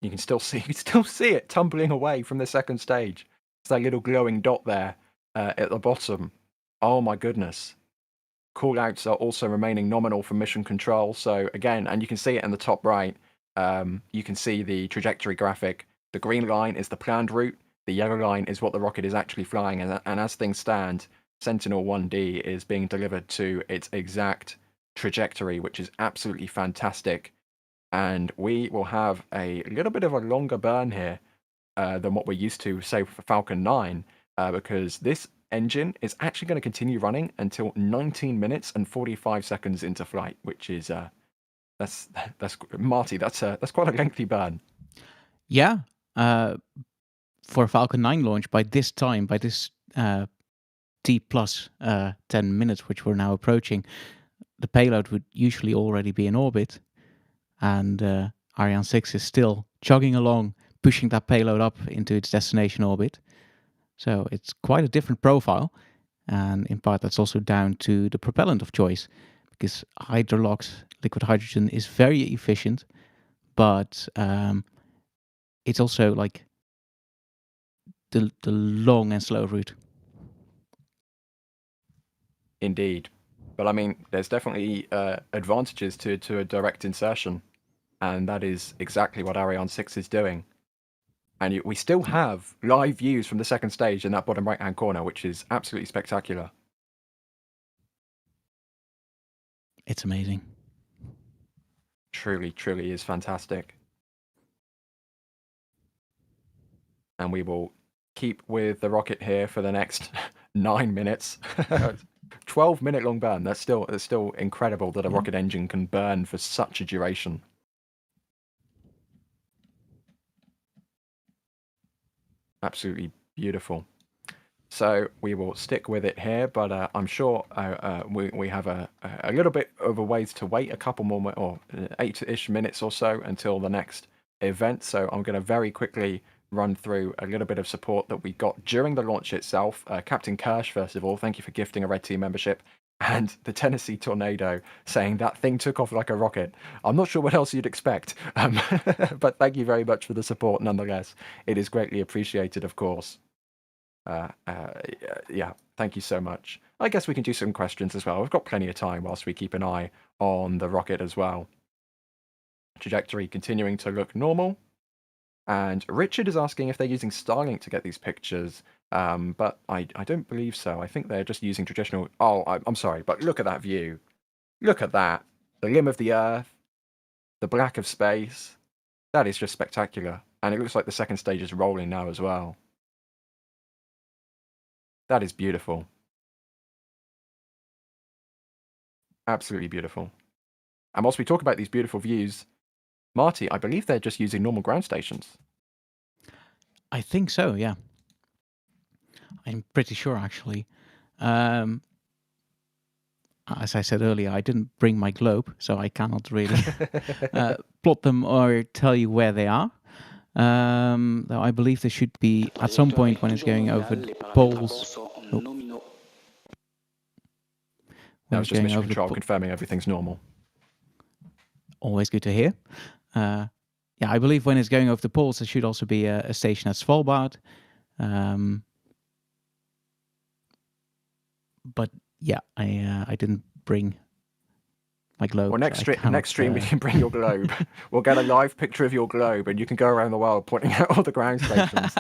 You can still see it tumbling away from the second stage. It's that little glowing dot there at the bottom. Oh my goodness. Callouts are also remaining nominal from mission control. So again, and you can see it in the top right. You can see the trajectory graphic. The green line is the planned route. The yellow line is what the rocket is actually flying. And as things stand, Sentinel-1D is being delivered to its exact trajectory, which is absolutely fantastic. And we will have a little bit of a longer burn here than what we're used to, say, for Falcon 9, because this engine is actually going to continue running until 19 minutes and 45 seconds into flight, which is that's Marty. That's quite a lengthy burn. Yeah, for Falcon 9 launch by this T plus 10 minutes, which we're now approaching, the payload would usually already be in orbit. And Ariane 6 is still chugging along, pushing that payload up into its destination orbit. So it's quite a different profile. And in part, that's also down to the propellant of choice, because Hydrolox liquid hydrogen is very efficient, but it's also like the long and slow route. Indeed. But I mean, there's definitely advantages to a direct insertion, and that is exactly what Ariane 6 is doing. And we still have live views from the second stage in that bottom right-hand corner, which is absolutely spectacular. It's amazing. Truly, truly is fantastic. And we will keep with the rocket here for the next 9 minutes. 12-minute long burn. That's still incredible that a rocket engine can burn for such a duration. Absolutely beautiful. So we will stick with it here, but I'm sure we have a little bit of a ways to wait, a couple more or 8-ish minutes or so until the next event. So I'm going to very quickly run through a little bit of support that we got during the launch itself. Captain Kirsch, first of all, thank you for gifting a Red Team membership. And the Tennessee Tornado saying that thing took off like a rocket. I'm not sure what else you'd expect, but thank you very much for the support nonetheless. It is greatly appreciated, of course. Yeah, thank you so much. I guess we can do some questions as well. We've got plenty of time whilst we keep an eye on the rocket as well. Trajectory continuing to look normal. And Richard is asking if they're using Starlink to get these pictures, but I don't believe so. I think they're just using traditional... Oh, I'm sorry, but look at that view. Look at that. The limb of the Earth, the black of space. That is just spectacular. And it looks like the second stage is rolling now as well. That is beautiful. Absolutely beautiful. And whilst we talk about these beautiful views, Marty, I believe they're just using normal ground stations. I think so, yeah. I'm pretty sure, actually. As I said earlier, I didn't bring my globe, so I cannot really plot them or tell you where they are. Though I believe they should be at some point when it's going over the poles. That was just mission control confirming everything's normal. Always good to hear. Yeah, I believe when it's going over the poles, there should also be a station at Svalbard. But yeah, I didn't bring my globe. Well, next I stream we cannot, can bring your globe. We'll get a live picture of your globe, and you can go around the world pointing out all the ground stations.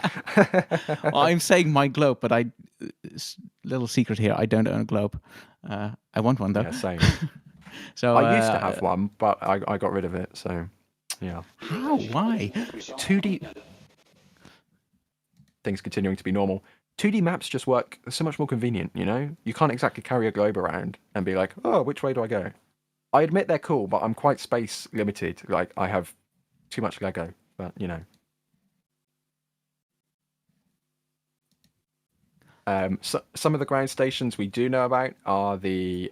well, I'm saying my globe, but little secret here, I don't own a globe. I want one though. Yeah, same. So I used to have one, but I got rid of it. So, yeah. How? Why? 2D things continuing to be normal. 2D maps just work so much more convenient. You know, you can't exactly carry a globe around and be like, oh, which way do I go? I admit they're cool, but I'm quite space limited. Like, I have too much Lego, but you know. So, some of the ground stations we do know about are the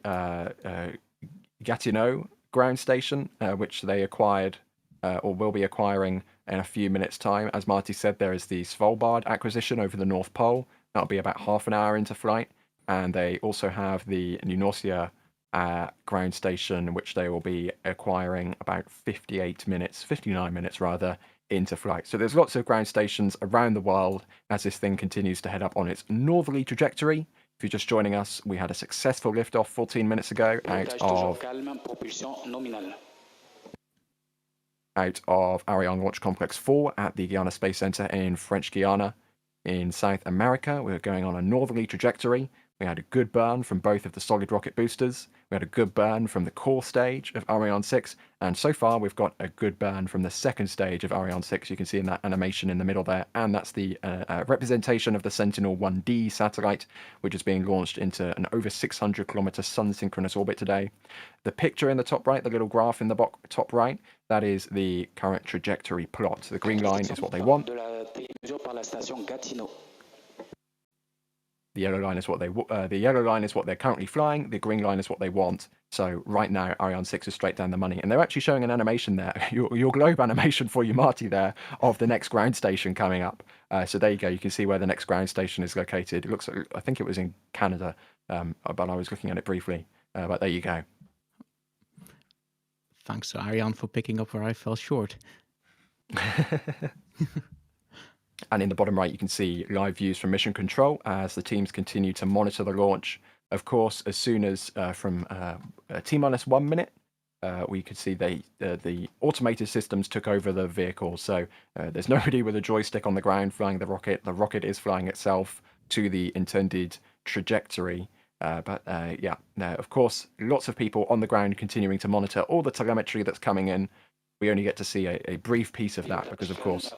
Gatineau ground station, which they acquired or will be acquiring in a few minutes' time. As Marty said, there is the Svalbard acquisition over the North Pole. That'll be about half an hour into flight. And they also have the Nunosia ground station, which they will be acquiring about 59 minutes rather, into flight. So there's lots of ground stations around the world as this thing continues to head up on its northerly trajectory. If you're just joining us, we had a successful liftoff 14 minutes ago out of Ariane Launch Complex 4 at the Guiana Space Center in French Guiana in South America. We're going on a northerly trajectory. We had a good burn from both of the solid rocket boosters. We had a good burn from the core stage of Ariane 6. And so far, we've got a good burn from the second stage of Ariane 6. You can see in that animation in the middle there. And that's the representation of the Sentinel-1D satellite, which is being launched into an over 600-kilometer Sun-Synchronous Orbit today. The picture in the top right, the little graph in the top right, that is the current trajectory plot. The green line is what they want. The yellow line is what they're currently flying. The green line is what they want. So right now, Ariane 6 is straight down the money, and they're actually showing an animation there, your globe animation for you, Marty, there of the next ground station coming up. So there you go. You can see where the next ground station is located. It looks like, I think it was in Canada, but I was looking at it briefly. But there you go. Thanks to Ariane for picking up where I fell short. And in the bottom right, you can see live views from mission control as the teams continue to monitor the launch. Of course, as soon as from T-minus 1 minute, we could see the automated systems took over the vehicle. So there's nobody with a joystick on the ground flying the rocket. The rocket is flying itself to the intended trajectory. Yeah, of course, lots of people on the ground continuing to monitor all the telemetry that's coming in. We only get to see a brief piece of that because, of course,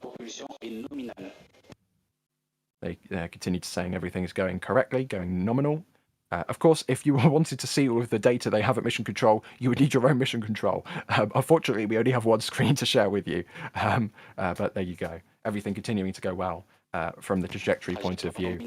they continue to saying everything is going correctly, going nominal. Of course, if you wanted to see all of the data they have at mission control, you would need your own mission control. Unfortunately, we only have one screen to share with you. But there you go. Everything continuing to go well from the trajectory point of view.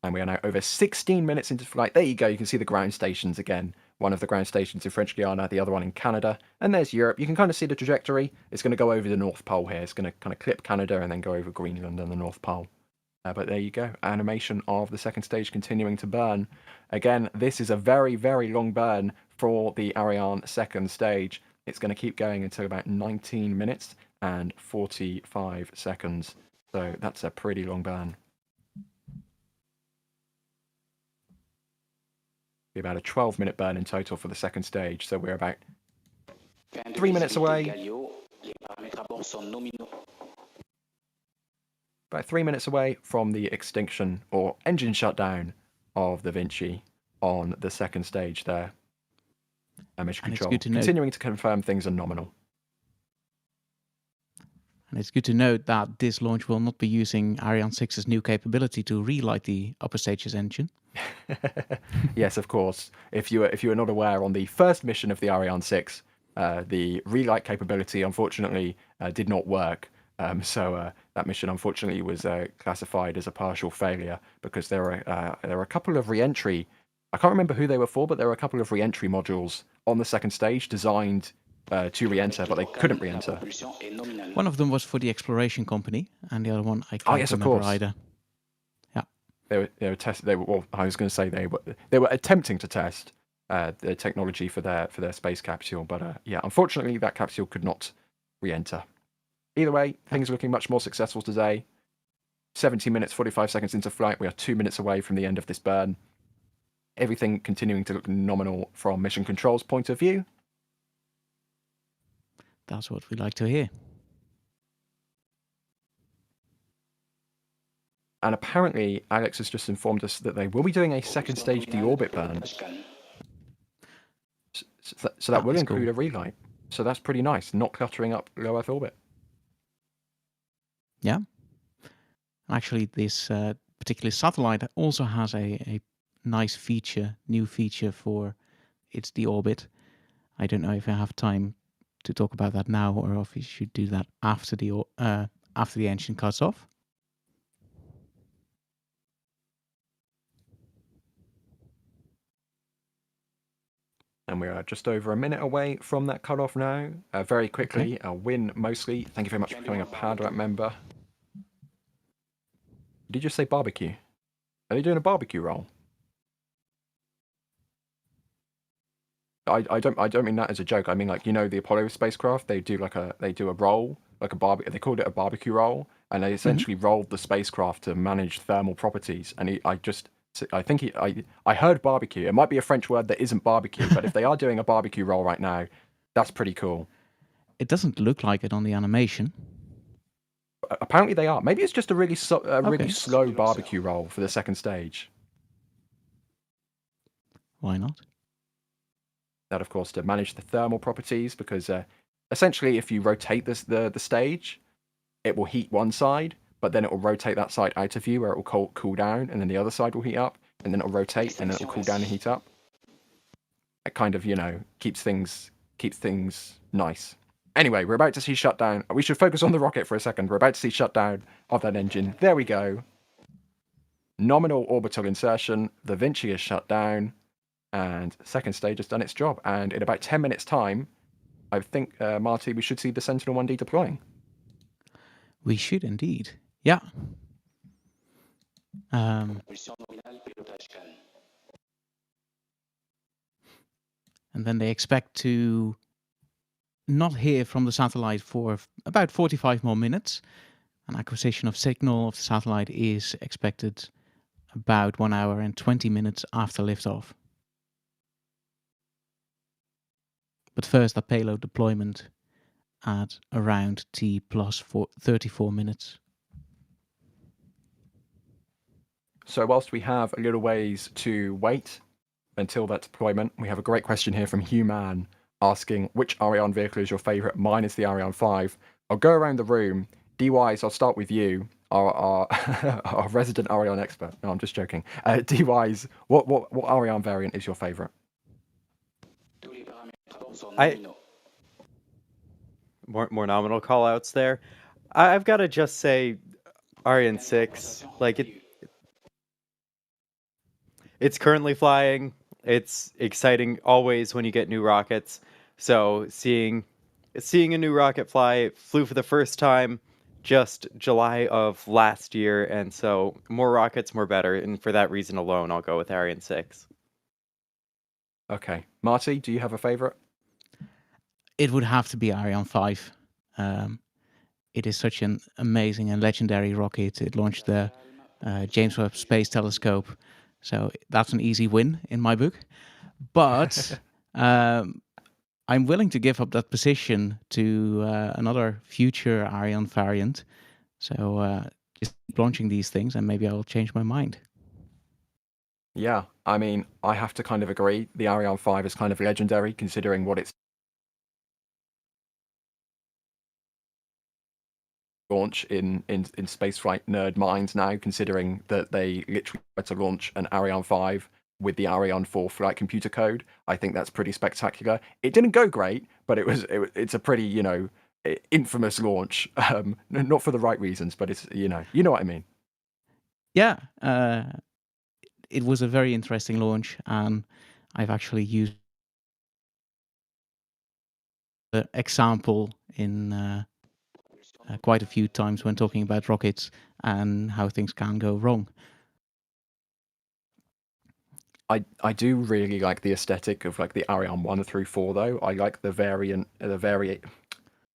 And we are now over 16 minutes into flight. There you go. You can see the ground stations again. One of the ground stations in French Guiana, the other one in Canada. And there's Europe. You can kind of see the trajectory. It's going to go over the North Pole here. It's going to kind of clip Canada and then go over Greenland and the North Pole. But there you go. Animation of the second stage continuing to burn. Again, this is a very, very long burn for the Ariane second stage. It's going to keep going until about 19 minutes and 45 seconds. So that's a pretty long burn. Be about a 12-minute burn in total for the second stage. So we're about 3 minutes away. About 3 minutes away from the extinction or engine shutdown of the Vinci on the second stage there. Mission control continuing to confirm things are nominal. And it's good to note that this launch will not be using Ariane 6's new capability to relight the upper stage's engine. Yes, of course. If you are not aware, on the first mission of the Ariane 6, the relight capability unfortunately did not work. So that mission unfortunately was classified as a partial failure because there were a couple of re-entry. I can't remember who they were for, but there were a couple of re-entry modules on the second stage designed to re-enter, but they couldn't re-enter. One of them was for the exploration company, and the other one I can't remember either. Yeah, they were testing. Well, I was going to say they were attempting to test the technology for their space capsule, but yeah, unfortunately that capsule could not re-enter. Either way, things are looking much more successful today. 70 minutes, 45 seconds into flight. We are 2 minutes away from the end of this burn. Everything continuing to look nominal from mission control's point of view. That's what we like to hear. And apparently, Alex has just informed us that they will be doing a second stage deorbit burn. So that will include a relight. So that's pretty nice, not cluttering up low Earth orbit. Yeah. Actually, this particular satellite also has a nice feature, new feature for its deorbit. I don't know if I have time to talk about that now, or if we should do that after the engine cuts off. And we are just over a minute away from that cutoff now. Very quickly, Win mostly. Thank you very much for becoming a Padrat member. Did you say barbecue? Are they doing a barbecue roll? I don't mean that as a joke. I mean, like, you know, the Apollo spacecraft, they do a roll, like a barbecue. They called it a barbecue roll, and they essentially rolled the spacecraft to manage thermal properties. And I heard barbecue. It might be a French word that isn't barbecue, but if they are doing a barbecue roll right now, that's pretty cool. It doesn't look like it on the animation. Apparently they are. Maybe it's just a really slow barbecue roll for the second stage. Why not? That, of course, to manage the thermal properties, because essentially if you rotate the stage, it will heat one side, but then it will rotate that side out of view where it will cool down, and then the other side will heat up, and then it will rotate, and then it will cool down and heat up. It kind of, you know, keeps things nice. Anyway, we're about to see shutdown. We should focus on the rocket for a second. We're about to see shutdown of that engine. There we go. Nominal orbital insertion. The Vinci is shut down. And second stage has done its job. And in about 10 minutes' time, I think, Marty, we should see the Sentinel-1D deploying. We should indeed. Yeah. And then they expect to not hear from the satellite for about 45 more minutes. An acquisition of signal of the satellite is expected about 1 hour and 20 minutes after liftoff. But first, a payload deployment at around T plus 34 minutes. So whilst we have a little ways to wait until that deployment, we have a great question here from Human asking which Ariane vehicle is your favourite. Mine is the Ariane 5. I'll go around the room. D-Wise, I'll start with you, our resident Ariane expert. No, I'm just joking. D-Wise, what Ariane variant is your favourite? More nominal call-outs there. I've got to just say Ariane 6. Like, it's currently flying. It's exciting always when you get new rockets. So seeing a new rocket fly, it flew for the first time just July of last year, and so more rockets, more better. And for that reason alone, I'll go with Ariane 6. Okay. Marty, do you have a favourite? It would have to be Ariane 5. It is such an amazing and legendary rocket. It launched the James Webb Space Telescope. So that's an easy win in my book. But I'm willing to give up that position to another future Ariane variant. So just keep launching these things and maybe I'll change my mind. Yeah, I mean, I have to kind of agree. The Ariane 5 is kind of legendary considering what it's launch in spaceflight nerd minds now, considering that they literally had to launch an Ariane 5 with the Ariane 4 flight computer code. I think that's pretty spectacular. It didn't go great, but it's a pretty, you know, infamous launch. Not for the right reasons, but it's, you know what I mean. Yeah, it was a very interesting launch, and I've actually used the example in quite a few times when talking about rockets and how things can go wrong. I do really like the aesthetic of like the Ariane 1 through 4 though. I like the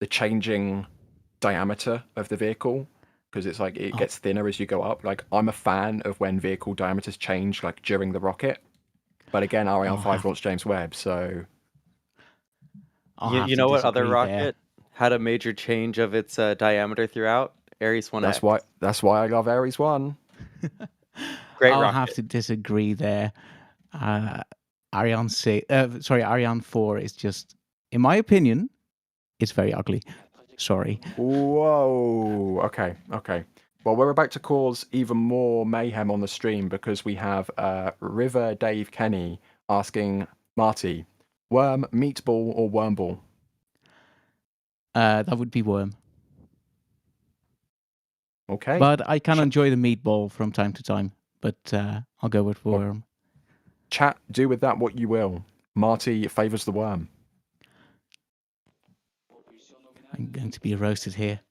changing diameter of the vehicle, because it's like it gets thinner as you go up. Like I'm a fan of when vehicle diameters change, like during the rocket. But again, Ariane 5 launched James Webb, so You know what other rocket had a major change of its diameter throughout? Ares 1X. that's why I love Ares 1. Great I'll rocket. have to disagree there. Ariane 4 is just, in my opinion, it's very ugly. Sorry. Whoa. Okay. Well, we're about to cause even more mayhem on the stream because we have River Dave Kenny asking Marty, worm, meatball, or wormball? That would be worm. Okay. But I can enjoy the meatball from time to time. But I'll go with worm. Chat, do with that what you will. Marty favours the worm. I'm going to be roasted here.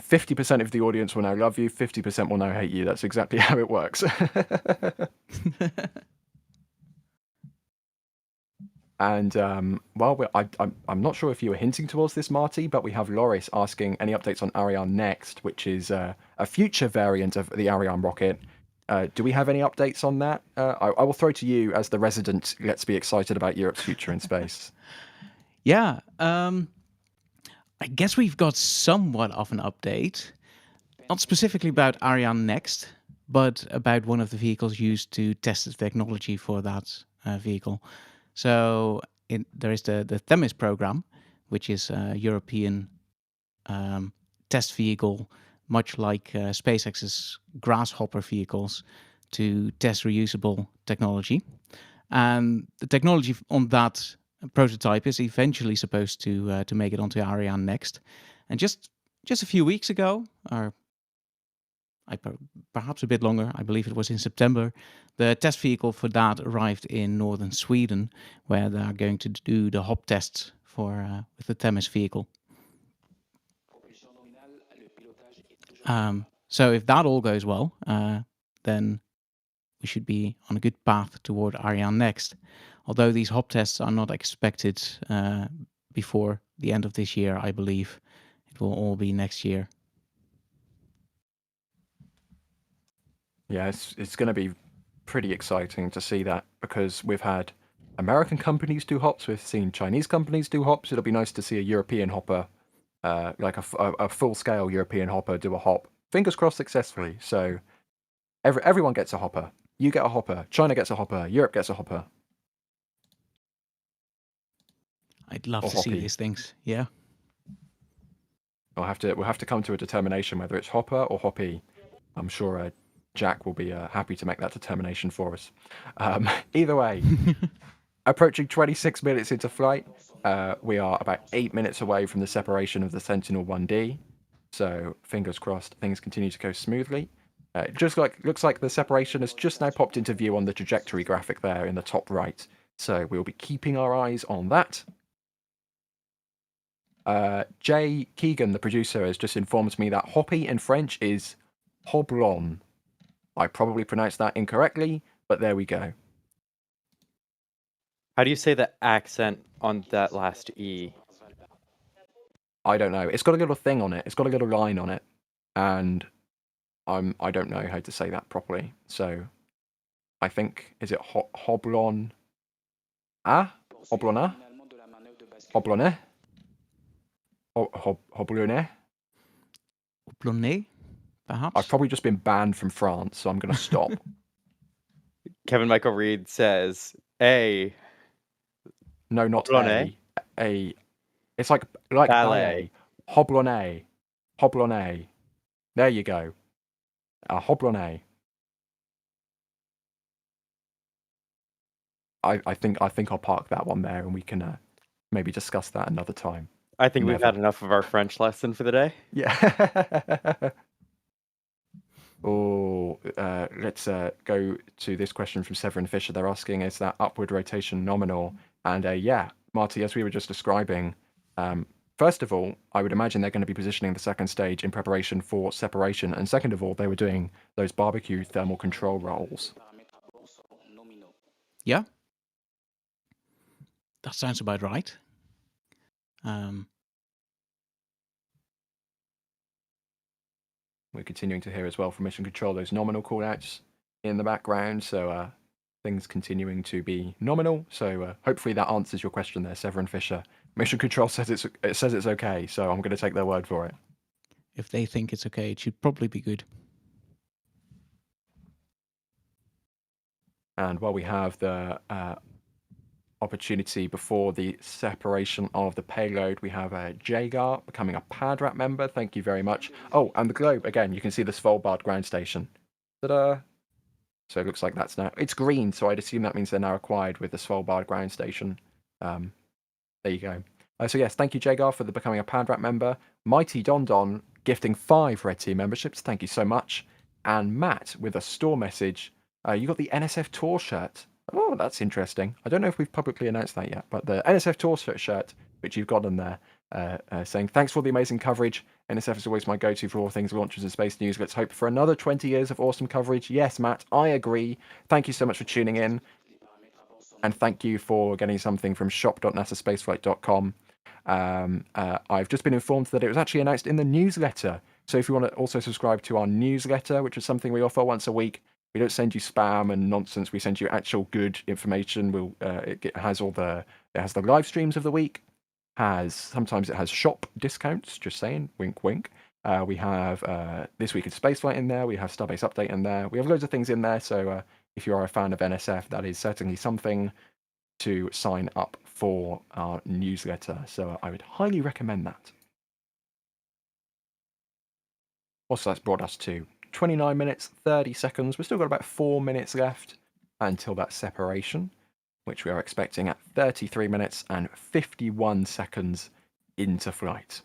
50% of the audience will now love you, 50% will now hate you. That's exactly how it works. And, well, I'm not sure if you were hinting towards this, Marty, but we have Loris asking any updates on Ariane Next, which is a future variant of the Ariane rocket. Do we have any updates on that? I will throw to you as the resident Let's Be Excited About Europe's Future in Space. Yeah, I guess we've got somewhat of an update. Not specifically about Ariane Next, but about one of the vehicles used to test the technology for that vehicle. So there is the Themis program, which is a European test vehicle, much like SpaceX's Grasshopper vehicles, to test reusable technology. And the technology on that prototype is eventually supposed to make it onto Ariane Next. And just a few weeks ago, or perhaps a bit longer, I believe it was in September, the test vehicle for that arrived in northern Sweden, where they are going to do the hop tests for with the Themis vehicle. So if that all goes well, then we should be on a good path toward Ariane Next. Although these hop tests are not expected before the end of this year, I believe it will all be next year. Yeah, it's going to be pretty exciting to see that because we've had American companies do hops, we've seen Chinese companies do hops. It'll be nice to see a European hopper, like a full-scale European hopper do a hop. Fingers crossed successfully. So everyone gets a hopper. You get a hopper. China gets a hopper. Europe gets a hopper. I'd love to see these things. Yeah. We'll have to come to a determination whether it's hopper or hoppy. I'm sure Jack will be happy to make that determination for us. Either way, approaching 26 minutes into flight, we are about 8 minutes away from the separation of the Sentinel-1D. So fingers crossed, things continue to go smoothly. Looks like the separation has just now popped into view on the trajectory graphic there in the top right. So we'll be keeping our eyes on that. Jay Keegan, the producer, has just informed me that hoppy in French is hoblon. I probably pronounced that incorrectly, but there we go. How do you say the accent on that last E? I don't know. It's got a little thing on it. It's got a little line on it. And I don't know how to say that properly. So I think, is it hoblon? Hoblona? Hoblone? Hoblone? Hoblone, perhaps? I've probably just been banned from France, so I'm going to stop. Kevin Michael Reed says A. No, not Hoblone? A. It's like ballet. Hoblone. Hoblone. There you go. Hoblone. I think I'll park that one there and we can maybe discuss that another time. I think we've had enough of our French lesson for the day. Yeah. Let's go to this question from Severin Fisher. They're asking, is that upward rotation nominal? And yeah, Marty, as we were just describing, first of all, I would imagine they're going to be positioning the second stage in preparation for separation. And second of all, they were doing those barbecue thermal control rolls. Yeah. That sounds about right. We're continuing to hear as well from Mission Control those nominal callouts in the background, so things continuing to be nominal. So hopefully that answers your question there, Severin Fisher. Mission Control says it's okay, so I'm going to take their word for it. If they think it's okay, it should probably be good. And while we have the opportunity before the separation of the payload, we have Jagar becoming a PADRAP member. Thank you very much. Oh, and the globe, again, you can see the Svalbard ground station. Ta-da! So it looks like that's now... It's green, so I'd assume that means they're now acquired with the Svalbard ground station. There you go. So yes, thank you, Jagar, for becoming a PADRAP member. Mighty Don Don gifting 5 Red Team memberships. Thank you so much. And Matt with a store message. You got the NSF Tour shirt. Oh, that's interesting. I don't know if we've publicly announced that yet, but the NSF Tour shirt, which you've got on there, saying, thanks for the amazing coverage. NSF is always my go-to for all things launches and space news. Let's hope for another 20 years of awesome coverage. Yes, Matt, I agree. Thank you so much for tuning in. And thank you for getting something from shop.nasaspaceflight.com. I've just been informed that it was actually announced in the newsletter. So if you want to also subscribe to our newsletter, which is something we offer once a week, we don't send you spam and nonsense. We send you actual good information. It has the live streams of the week. Sometimes it has shop discounts. Just saying, wink, wink. We have This Week in Spaceflight in there. We have Starbase Update in there. We have loads of things in there. So if you are a fan of NSF, that is certainly something to sign up for our newsletter. So I would highly recommend that. Also, that's brought us to 29 minutes, 30 seconds. We've still got about 4 minutes left until that separation, which we are expecting at 33 minutes and 51 seconds into flight.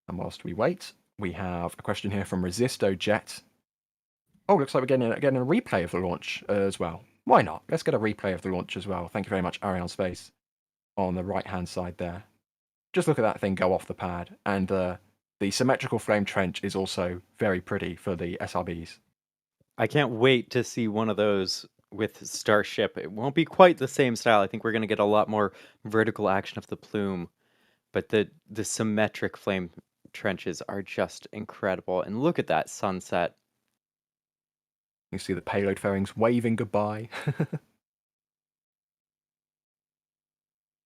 And whilst we wait, we have a question here from ResistoJet. Oh, looks like we're getting a replay of the launch as well. Why not? Let's get a replay of the launch as well. Thank you very much, Arianespace, on the right-hand side there. Just look at that thing go off the pad, and the symmetrical flame trench is also very pretty for the SRBs. I can't wait to see one of those with Starship. It won't be quite the same style. I think we're going to get a lot more vertical action of the plume. But the symmetric flame trenches are just incredible. And look at that sunset. You see the payload fairings waving goodbye.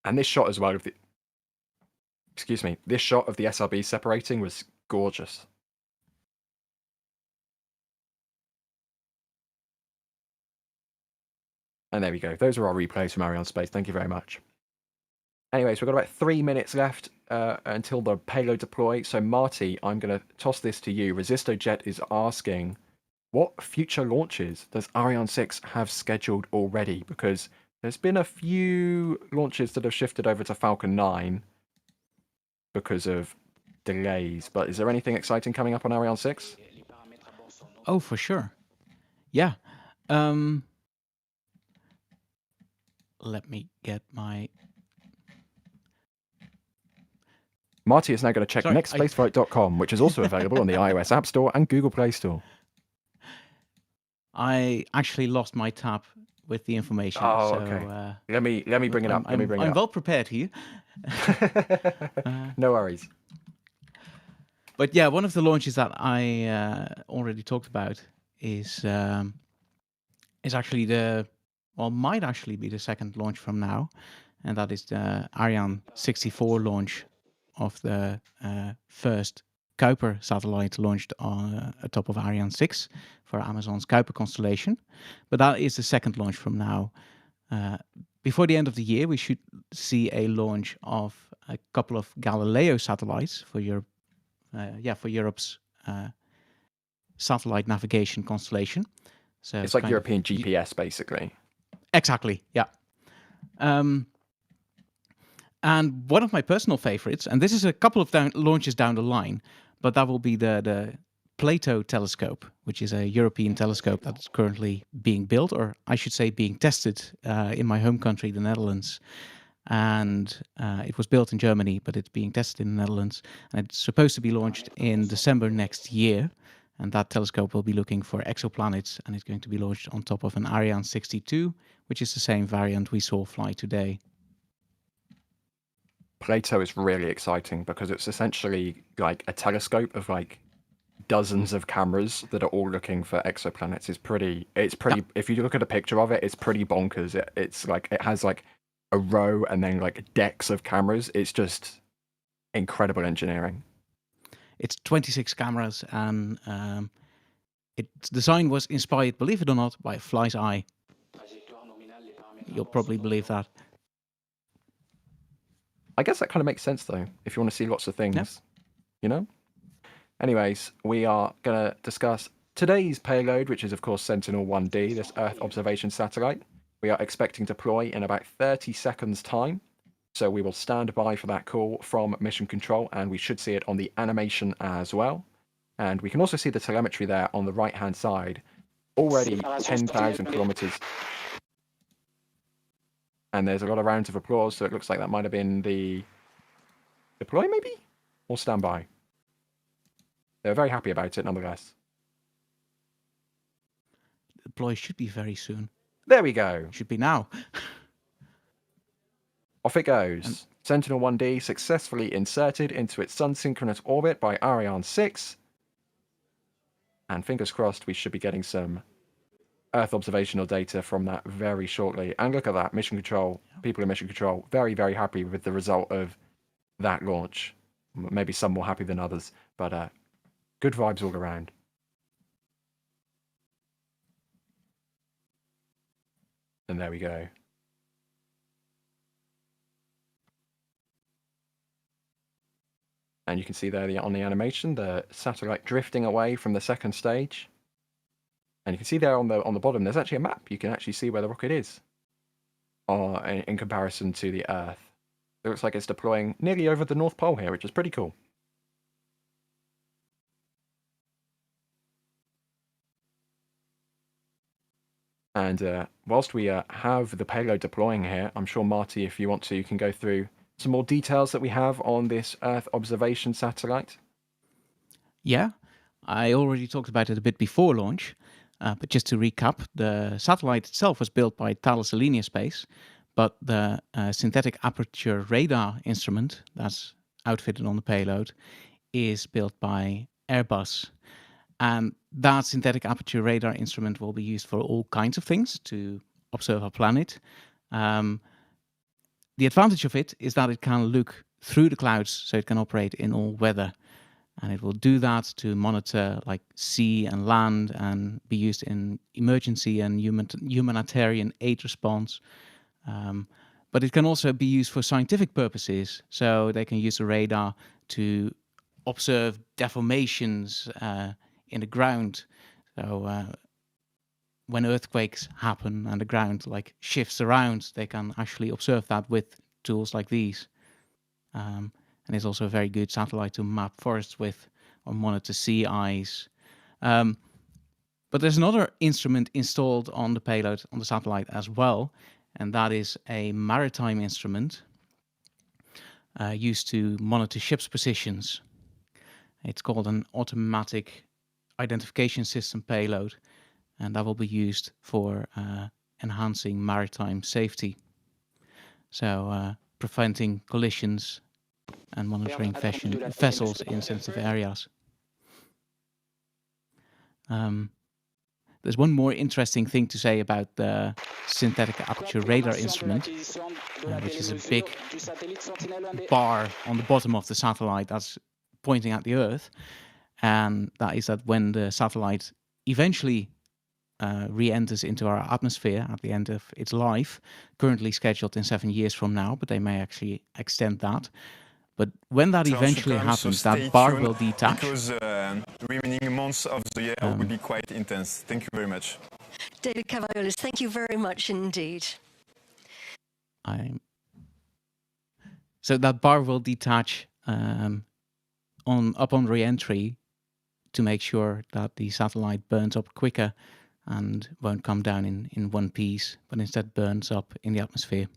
And this shot as well of the... Excuse me, this shot of the SRB separating was gorgeous. And there we go. Those are our replays from Arianespace. Thank you very much. Anyways, we've got about 3 minutes left until the payload deploy. So Marty, I'm going to toss this to you. ResistoJet is asking, what future launches does Ariane 6 have scheduled already? Because there's been a few launches that have shifted over to Falcon 9 because of delays. But is there anything exciting coming up on Ariane 6? Oh, for sure. Yeah. Let me get my... Marty is now going to check nextspaceflight.com, which is also available on the iOS App Store and Google Play Store. I actually lost my tab with the information. Oh, so, okay. Let me bring it up. I'm well prepared here. No worries. But yeah, one of the launches that I already talked about is actually might actually be the second launch from now, and that is the Ariane 64 launch of the first Kuiper satellite launched on atop of Ariane 6 for Amazon's Kuiper constellation. But that is the second launch from now. Before the end of the year, we should see a launch of a couple of Galileo satellites for Europe. For Europe's satellite navigation constellation. So it's like European GPS, basically. Exactly, yeah. And one of my personal favorites, and this is a couple of launches down the line, but that will be the Plato telescope, which is a European telescope that's currently being built, or I should say being tested in my home country, the Netherlands. And it was built in Germany, but it's being tested in the Netherlands. And it's supposed to be launched in December next year. And that telescope will be looking for exoplanets, and it's going to be launched on top of an Ariane 62, which is the same variant we saw fly today. Plato is really exciting because it's essentially like a telescope of like dozens of cameras that are all looking for exoplanets. It's pretty. If you look at a picture of it, it's pretty bonkers. It's like it has like a row and then like decks of cameras. It's just incredible engineering. It's 26 cameras, and its design was inspired, believe it or not, by a fly's eye. You'll probably believe that. I guess that kind of makes sense though, if you want to see lots of things, you know? Anyways, we are going to discuss today's payload, which is of course Sentinel-1D, this Earth observation satellite. We are expecting to deploy in about 30 seconds time. So we will stand by for that call from Mission Control, and we should see it on the animation as well. And we can also see the telemetry there on the right-hand side, already 10,000 kilometers. And there's a lot of rounds of applause, so it looks like that might have been the deploy, maybe? Or standby. They're very happy about it, nonetheless. The deploy should be very soon. There we go. Should be now. Off it goes. Sentinel-1D successfully inserted into its Sun-Synchronous Orbit by Ariane 6. And fingers crossed we should be getting some Earth observational data from that very shortly. And look at that, Mission Control, people in Mission Control, very, very happy with the result of that launch. Maybe some more happy than others, but good vibes all around. And there we go. And you can see there on the animation, the satellite drifting away from the second stage. And you can see there on the bottom, there's actually a map. You can actually see where the rocket is in comparison to the Earth. It looks like it's deploying nearly over the North Pole here, which is pretty cool. And whilst we have the payload deploying here, I'm sure, Marty, if you want to, you can go through some more details that we have on this Earth observation satellite. Yeah, I already talked about it a bit before launch, but just to recap, the satellite itself was built by Thales Arianespace, but the synthetic aperture radar instrument that's outfitted on the payload is built by Airbus. And that synthetic aperture radar instrument will be used for all kinds of things to observe our planet. The advantage of it is that it can look through the clouds, so it can operate in all weather. And it will do that to monitor like sea and land and be used in emergency and humanitarian aid response. But it can also be used for scientific purposes. So they can use the radar to observe deformations in the ground. So when earthquakes happen and the ground like shifts around, they can actually observe that with tools like these. And it's also a very good satellite to map forests with or monitor sea ice. But there's another instrument installed on the payload on the satellite as well, and that is a maritime instrument used to monitor ships' positions. It's called an automatic identification system payload, and that will be used for enhancing maritime safety. So preventing collisions and monitoring vessels in sensitive areas. There's one more interesting thing to say about the synthetic aperture radar instrument, which is a big bar on the bottom of the satellite that's pointing at the Earth. And that is that when the satellite eventually re-enters into our atmosphere at the end of its life, currently scheduled in 7 years from now, but they may actually extend that. But when that eventually happens, that bar will detach. Because remaining months of the year will be quite intense. Thank you very much. David Cavaiolis, thank you very much indeed. So that bar will detach upon re-entry to make sure that the satellite burns up quicker and won't come down in one piece, but instead burns up in the atmosphere.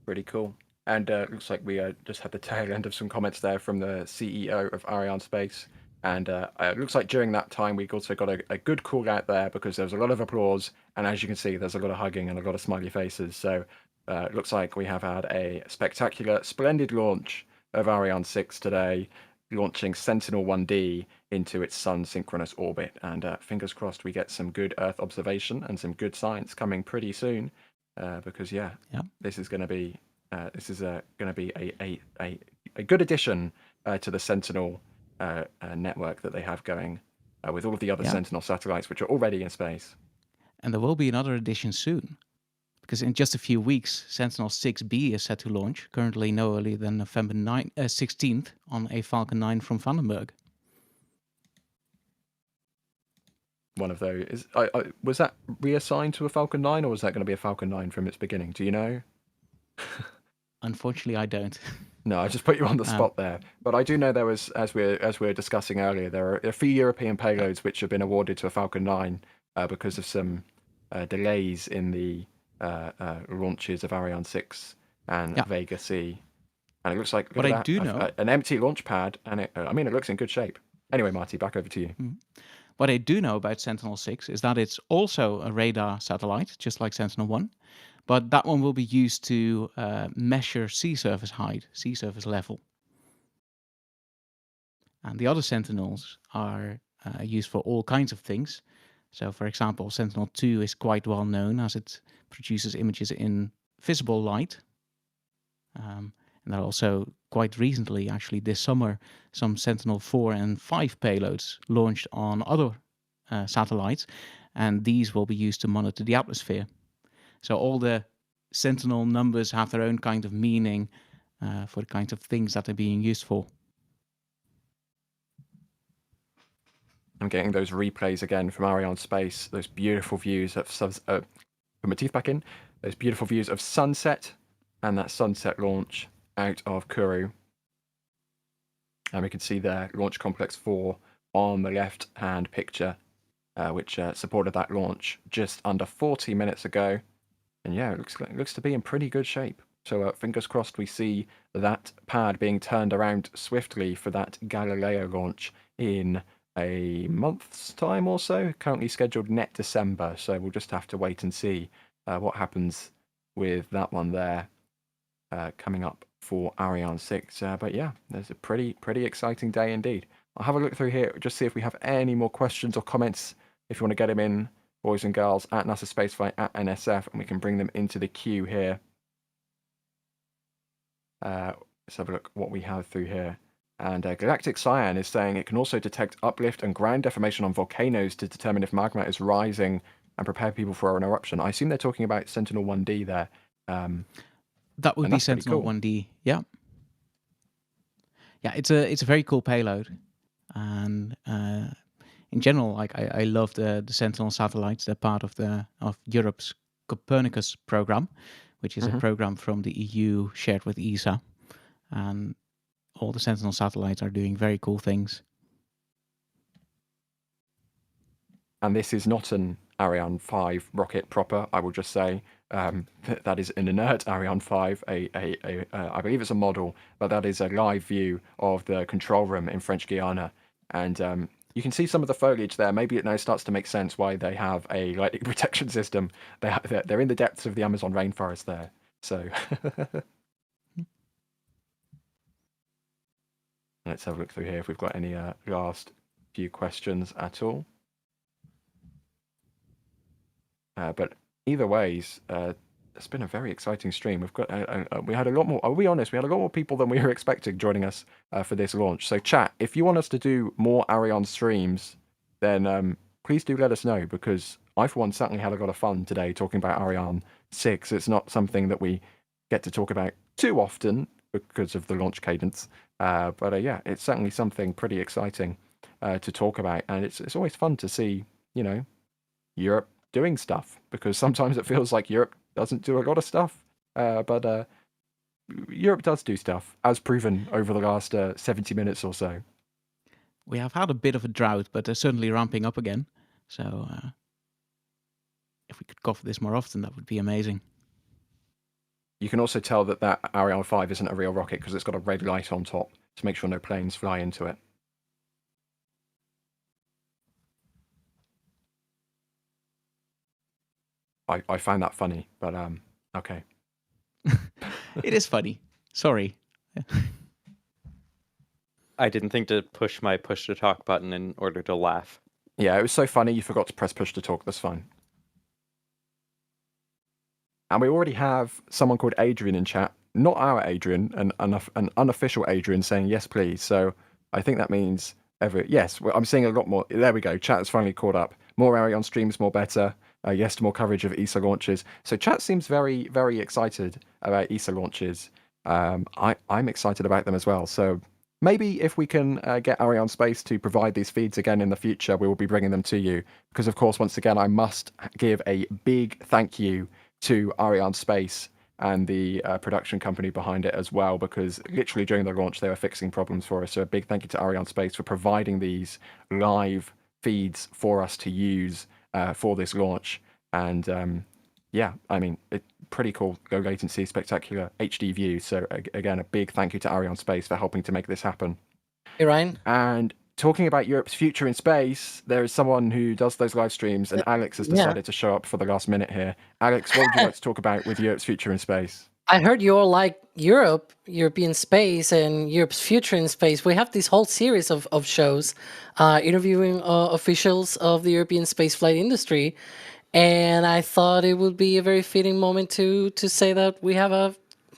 Pretty cool. And it looks like we just had the tail end of some comments there from the CEO of Arianespace. And it looks like during that time, we also got a good call out there because there was a lot of applause. And as you can see, there's a lot of hugging and a lot of smiley faces. So it looks like we have had a spectacular, splendid launch of Ariane 6 today, launching Sentinel-1D into its Sun-Synchronous Orbit. And fingers crossed we get some good Earth observation and some good science coming pretty soon, because this is going to be a good addition to the Sentinel network that they have going with all of the other Sentinel satellites, which are already in space. And there will be another addition soon, because in just a few weeks, Sentinel-6B is set to launch, currently no earlier than November 16th on a Falcon 9 from Vandenberg. One of those was that reassigned to a Falcon 9, or was that going to be a Falcon 9 from its beginning? Do you know? Unfortunately, I don't. No, I just put you on the spot there. But I do know there was, as we were discussing earlier, there are a few European payloads which have been awarded to a Falcon 9 because of some delays in the launches of Ariane 6 and Vega C. And it looks like what I do know, an empty launch pad, and it looks in good shape. Anyway, Marty, back over to you. What I do know about Sentinel-6 is that it's also a radar satellite, just like Sentinel-1, but that one will be used to measure sea surface height, sea surface level. And the other Sentinels are used for all kinds of things. So, for example, Sentinel-2 is quite well known as it produces images in visible light. And there are also, quite recently, actually this summer, some Sentinel-4 and 5 payloads launched on other satellites, and these will be used to monitor the atmosphere. So all the Sentinel numbers have their own kind of meaning for the kinds of things that they're being used for. I'm getting those replays again from Arianespace, those beautiful views of put my teeth back in, those beautiful views of sunset and that sunset launch out of Kourou. And we can see there Launch Complex 4 on the left-hand picture, which supported that launch just under 40 minutes ago. And yeah, it looks to be in pretty good shape. So fingers crossed we see that pad being turned around swiftly for that Galileo launch in a month's time or so. Currently scheduled net December, so we'll just have to wait and see what happens with that one there coming up for Ariane 6. But yeah, there's a pretty exciting day indeed. I'll have a look through here, just see if we have any more questions or comments. If you want to get them in, boys and girls, at NASA Spaceflight, at NSF, and we can bring them into the queue here. Let's have a look what we have through here. And Galactic Cyan is saying it can also detect uplift and ground deformation on volcanoes to determine if magma is rising and prepare people for an eruption. I assume they're talking about Sentinel-1D there. That would be Sentinel-1D, yeah. Yeah, it's a very cool payload. And in general, like I love the Sentinel satellites. They're part of Europe's Copernicus program, which is a program from the EU shared with ESA. And all the Sentinel satellites are doing very cool things. And this is not an Ariane 5 rocket proper, I will just say. That is an inert Ariane 5, I believe it's a model, but that is a live view of the control room in French Guiana. And you can see some of the foliage there. Maybe it now starts to make sense why they have a lightning protection system. They're in the depths of the Amazon rainforest there. So let's have a look through here if we've got any last few questions at all. But either ways, it's been a very exciting stream. We've got we had a lot more. I'll be honest, we had a lot more people than we were expecting joining us for this launch. So chat, if you want us to do more Ariane streams, then please do let us know, because I for one certainly had a lot of fun today talking about Ariane 6. It's not something that we get to talk about too often because of the launch cadence, but yeah, it's certainly something pretty exciting to talk about, and it's always fun to see, you know, Europe doing stuff, because sometimes it feels like Europe doesn't do a lot of stuff, but Europe does do stuff, as proven over the last 70 minutes or so. We have had a bit of a drought, but they're certainly ramping up again. So if we could cover this more often, that would be amazing. You can also tell that Ariane 5 isn't a real rocket because it's got a red light on top to make sure no planes fly into it. I found that funny, but okay. It is funny. Sorry. I didn't think to push my push to talk button in order to laugh. Yeah, it was so funny you forgot to press push to talk. That's fine. And we already have someone called Adrian in chat. Not our Adrian, an unofficial Adrian saying yes, please. So I think that means yes. I'm seeing a lot more. There we go. Chat has finally caught up. More Ariane streams, more better. Yes to more coverage of ESA launches. So chat seems very, very excited about ESA launches. I'm excited about them as well. So maybe if we can get Arianespace to provide these feeds again in the future, we will be bringing them to you. Because of course, once again, I must give a big thank you to Arianespace and the production company behind it as well, because literally during the launch they were fixing problems for us. So a big thank you to Arianespace for providing these live feeds for us to use for this launch. And yeah, I mean, pretty cool, low latency, spectacular HD view. So again, a big thank you to Arianespace for helping to make this happen. Hey, Ryan. And talking about Europe's future in space, there is someone who does those live streams, and Alex has decided to show up for the last minute here. Alex, what would you like to talk about with Europe's future in space? I heard you all like European space, and Europe's future in space. We have this whole series of shows interviewing officials of the European spaceflight industry, and I thought it would be a very fitting moment to say that we have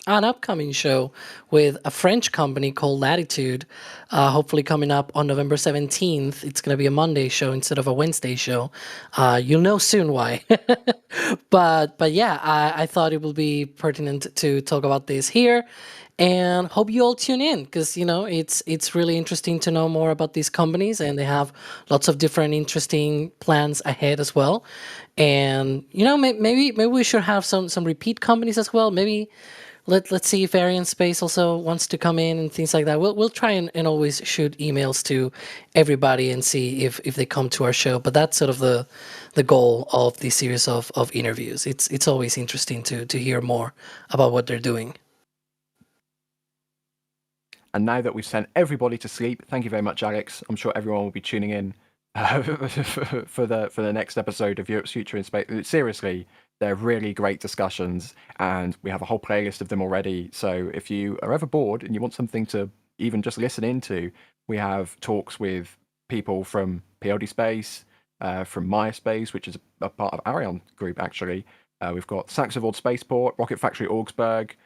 an upcoming show with a French company called Latitude, hopefully coming up on November 17th. It's going to be a Monday show instead of a Wednesday show. You'll know soon why. but yeah, I thought it would be pertinent to talk about this here, and hope you all tune in, because it's really interesting to know more about these companies, and they have lots of different interesting plans ahead as well. And maybe we should have some repeat companies as well. Maybe let's see if Arianespace also wants to come in and things like that. We'll try and always shoot emails to everybody and see if they come to our show. But that's sort of the goal of this series of interviews. It's always interesting to hear more about what they're doing. And now that we've sent everybody to sleep, thank you very much, Alex. I'm sure everyone will be tuning in for the next episode of Europe's Future in Space. Seriously, they're really great discussions, and we have a whole playlist of them already. So if you are ever bored and you want something to even just listen into, we have talks with people from PLD Space, from Maya Space, which is a part of Ariane Group, actually. We've got Saxevord Spaceport, Rocket Factory Augsburg,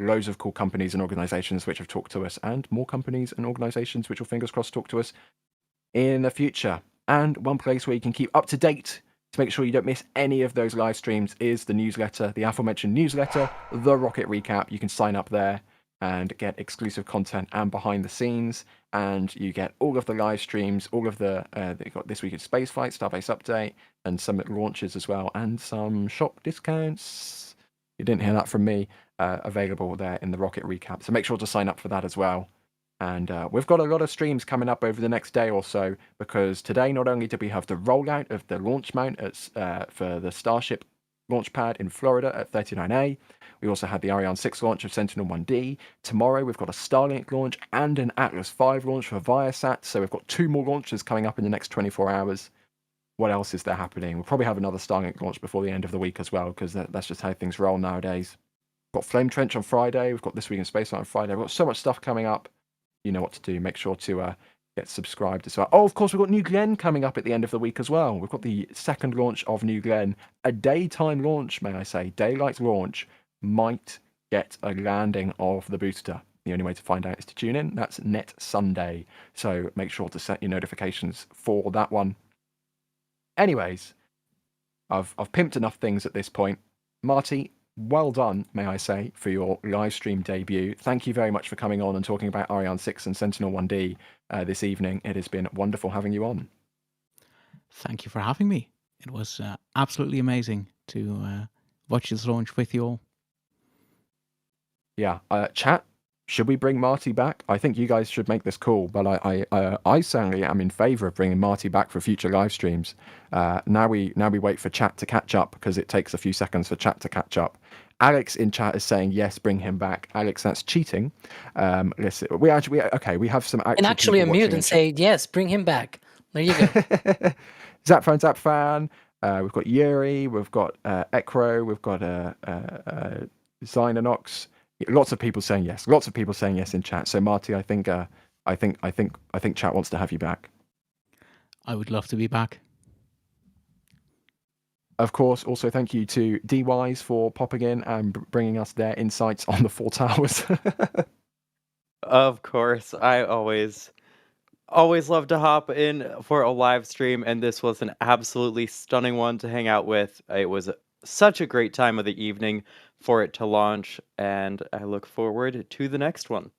loads of cool companies and organizations which have talked to us, and more companies and organizations which will, fingers crossed, talk to us in the future. And one place where you can keep up to date to make sure you don't miss any of those live streams is the newsletter, the aforementioned newsletter, The Rocket Recap. You can sign up there and get exclusive content and behind the scenes, and you get all of the live streams, all of the they've got This Week in Spaceflight, Starbase Update, and some launches as well, and some shop discounts. You didn't hear that from me, available there in the Rocket Recap. So make sure to sign up for that as well. And we've got a lot of streams coming up over the next day or so, because today not only did we have the rollout of the launch mount for the Starship launch pad in Florida at 39A, we also had the Ariane 6 launch of Sentinel-1D. Tomorrow we've got a Starlink launch and an Atlas V launch for Viasat, so we've got 2 more launches coming up in the next 24 hours. What else is there happening? We'll probably have another Starlink launch before the end of the week as well, because that's just how things roll nowadays. We've got Flame Trench on Friday, we've got This Week in Spaceflight on Friday, we've got so much stuff coming up. You know what to do. Make sure to get subscribed as well. Oh, of course, we've got New Glenn coming up at the end of the week as well. We've got the second launch of New Glenn, a daytime launch, may I say. Daylight launch might get a landing of the booster. The only way to find out is to tune in. That's Net Sunday. So make sure to set your notifications for that one. Anyways, I've pimped enough things at this point. Marty, well done, may I say, for your live stream debut. Thank you very much for coming on and talking about Ariane 6 and Sentinel-1D this evening. It has been wonderful having you on. Thank you for having me. It was absolutely amazing to watch this launch with you all. Yeah, chat, should we bring Marty back? I think you guys should make this call, but I certainly am in favour of bringing Marty back for future live streams. Now we wait for chat to catch up, because it takes a few seconds for chat to catch up. Alex in chat is saying yes, bring him back. Alex, that's cheating. Listen, we have some. And actually unmute and say yes, bring him back. There you go. Zapfan. We've got Yuri. We've got Ekro. We've got Xynonox. Lots of people saying yes. Lots of people saying yes in chat. So Marty, I think chat wants to have you back. I would love to be back. Of course, also thank you to DWise for popping in and bringing us their insights on the 4 towers. Of course, I always love to hop in for a live stream, and this was an absolutely stunning one to hang out with. It was such a great time of the evening for it to launch, and I look forward to the next one.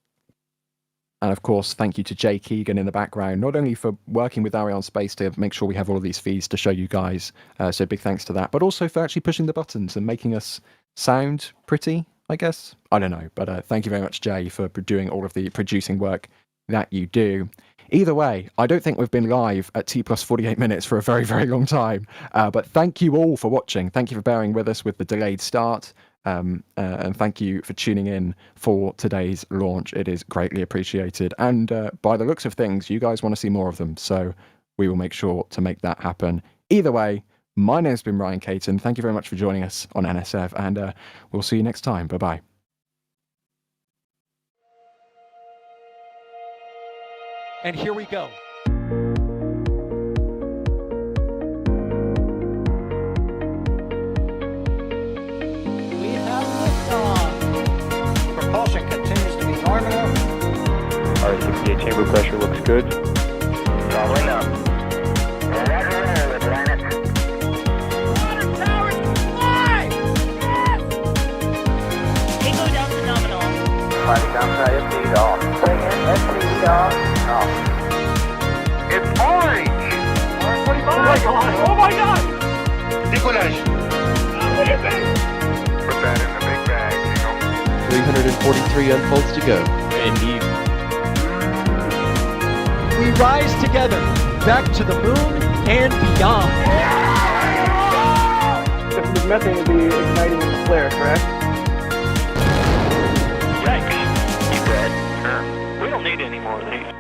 And of course, thank you to Jay Keegan in the background, not only for working with Arianespace to make sure we have all of these feeds to show you guys, so big thanks to that, but also for actually pushing the buttons and making us sound pretty, I guess. I don't know, but thank you very much, Jay, for doing all of the producing work that you do. Either way, I don't think we've been live at T plus 48 minutes for a very, very long time, but thank you all for watching. Thank you for bearing with us with the delayed start. And thank you for tuning in for today's launch. It is greatly appreciated. And by the looks of things, you guys want to see more of them. So we will make sure to make that happen. Either way, my name's been Ryan Caton. Thank you very much for joining us on NSF. And we'll see you next time. Bye-bye. And here we go. Propulsion continues to be normal. R68 chamber pressure looks good. Following up. Echo down to nominal. Flight downside FD off. Bring in FD off. It's orange! 45! Oh my god! Oh my god! Décollage! Put that in the big bag, you know. 343 unfolds to go. Indeed. We rise together, back to the moon and beyond. This methane will be igniting in the flare, correct? Yikes. You dead? Sure. We don't need any more of these.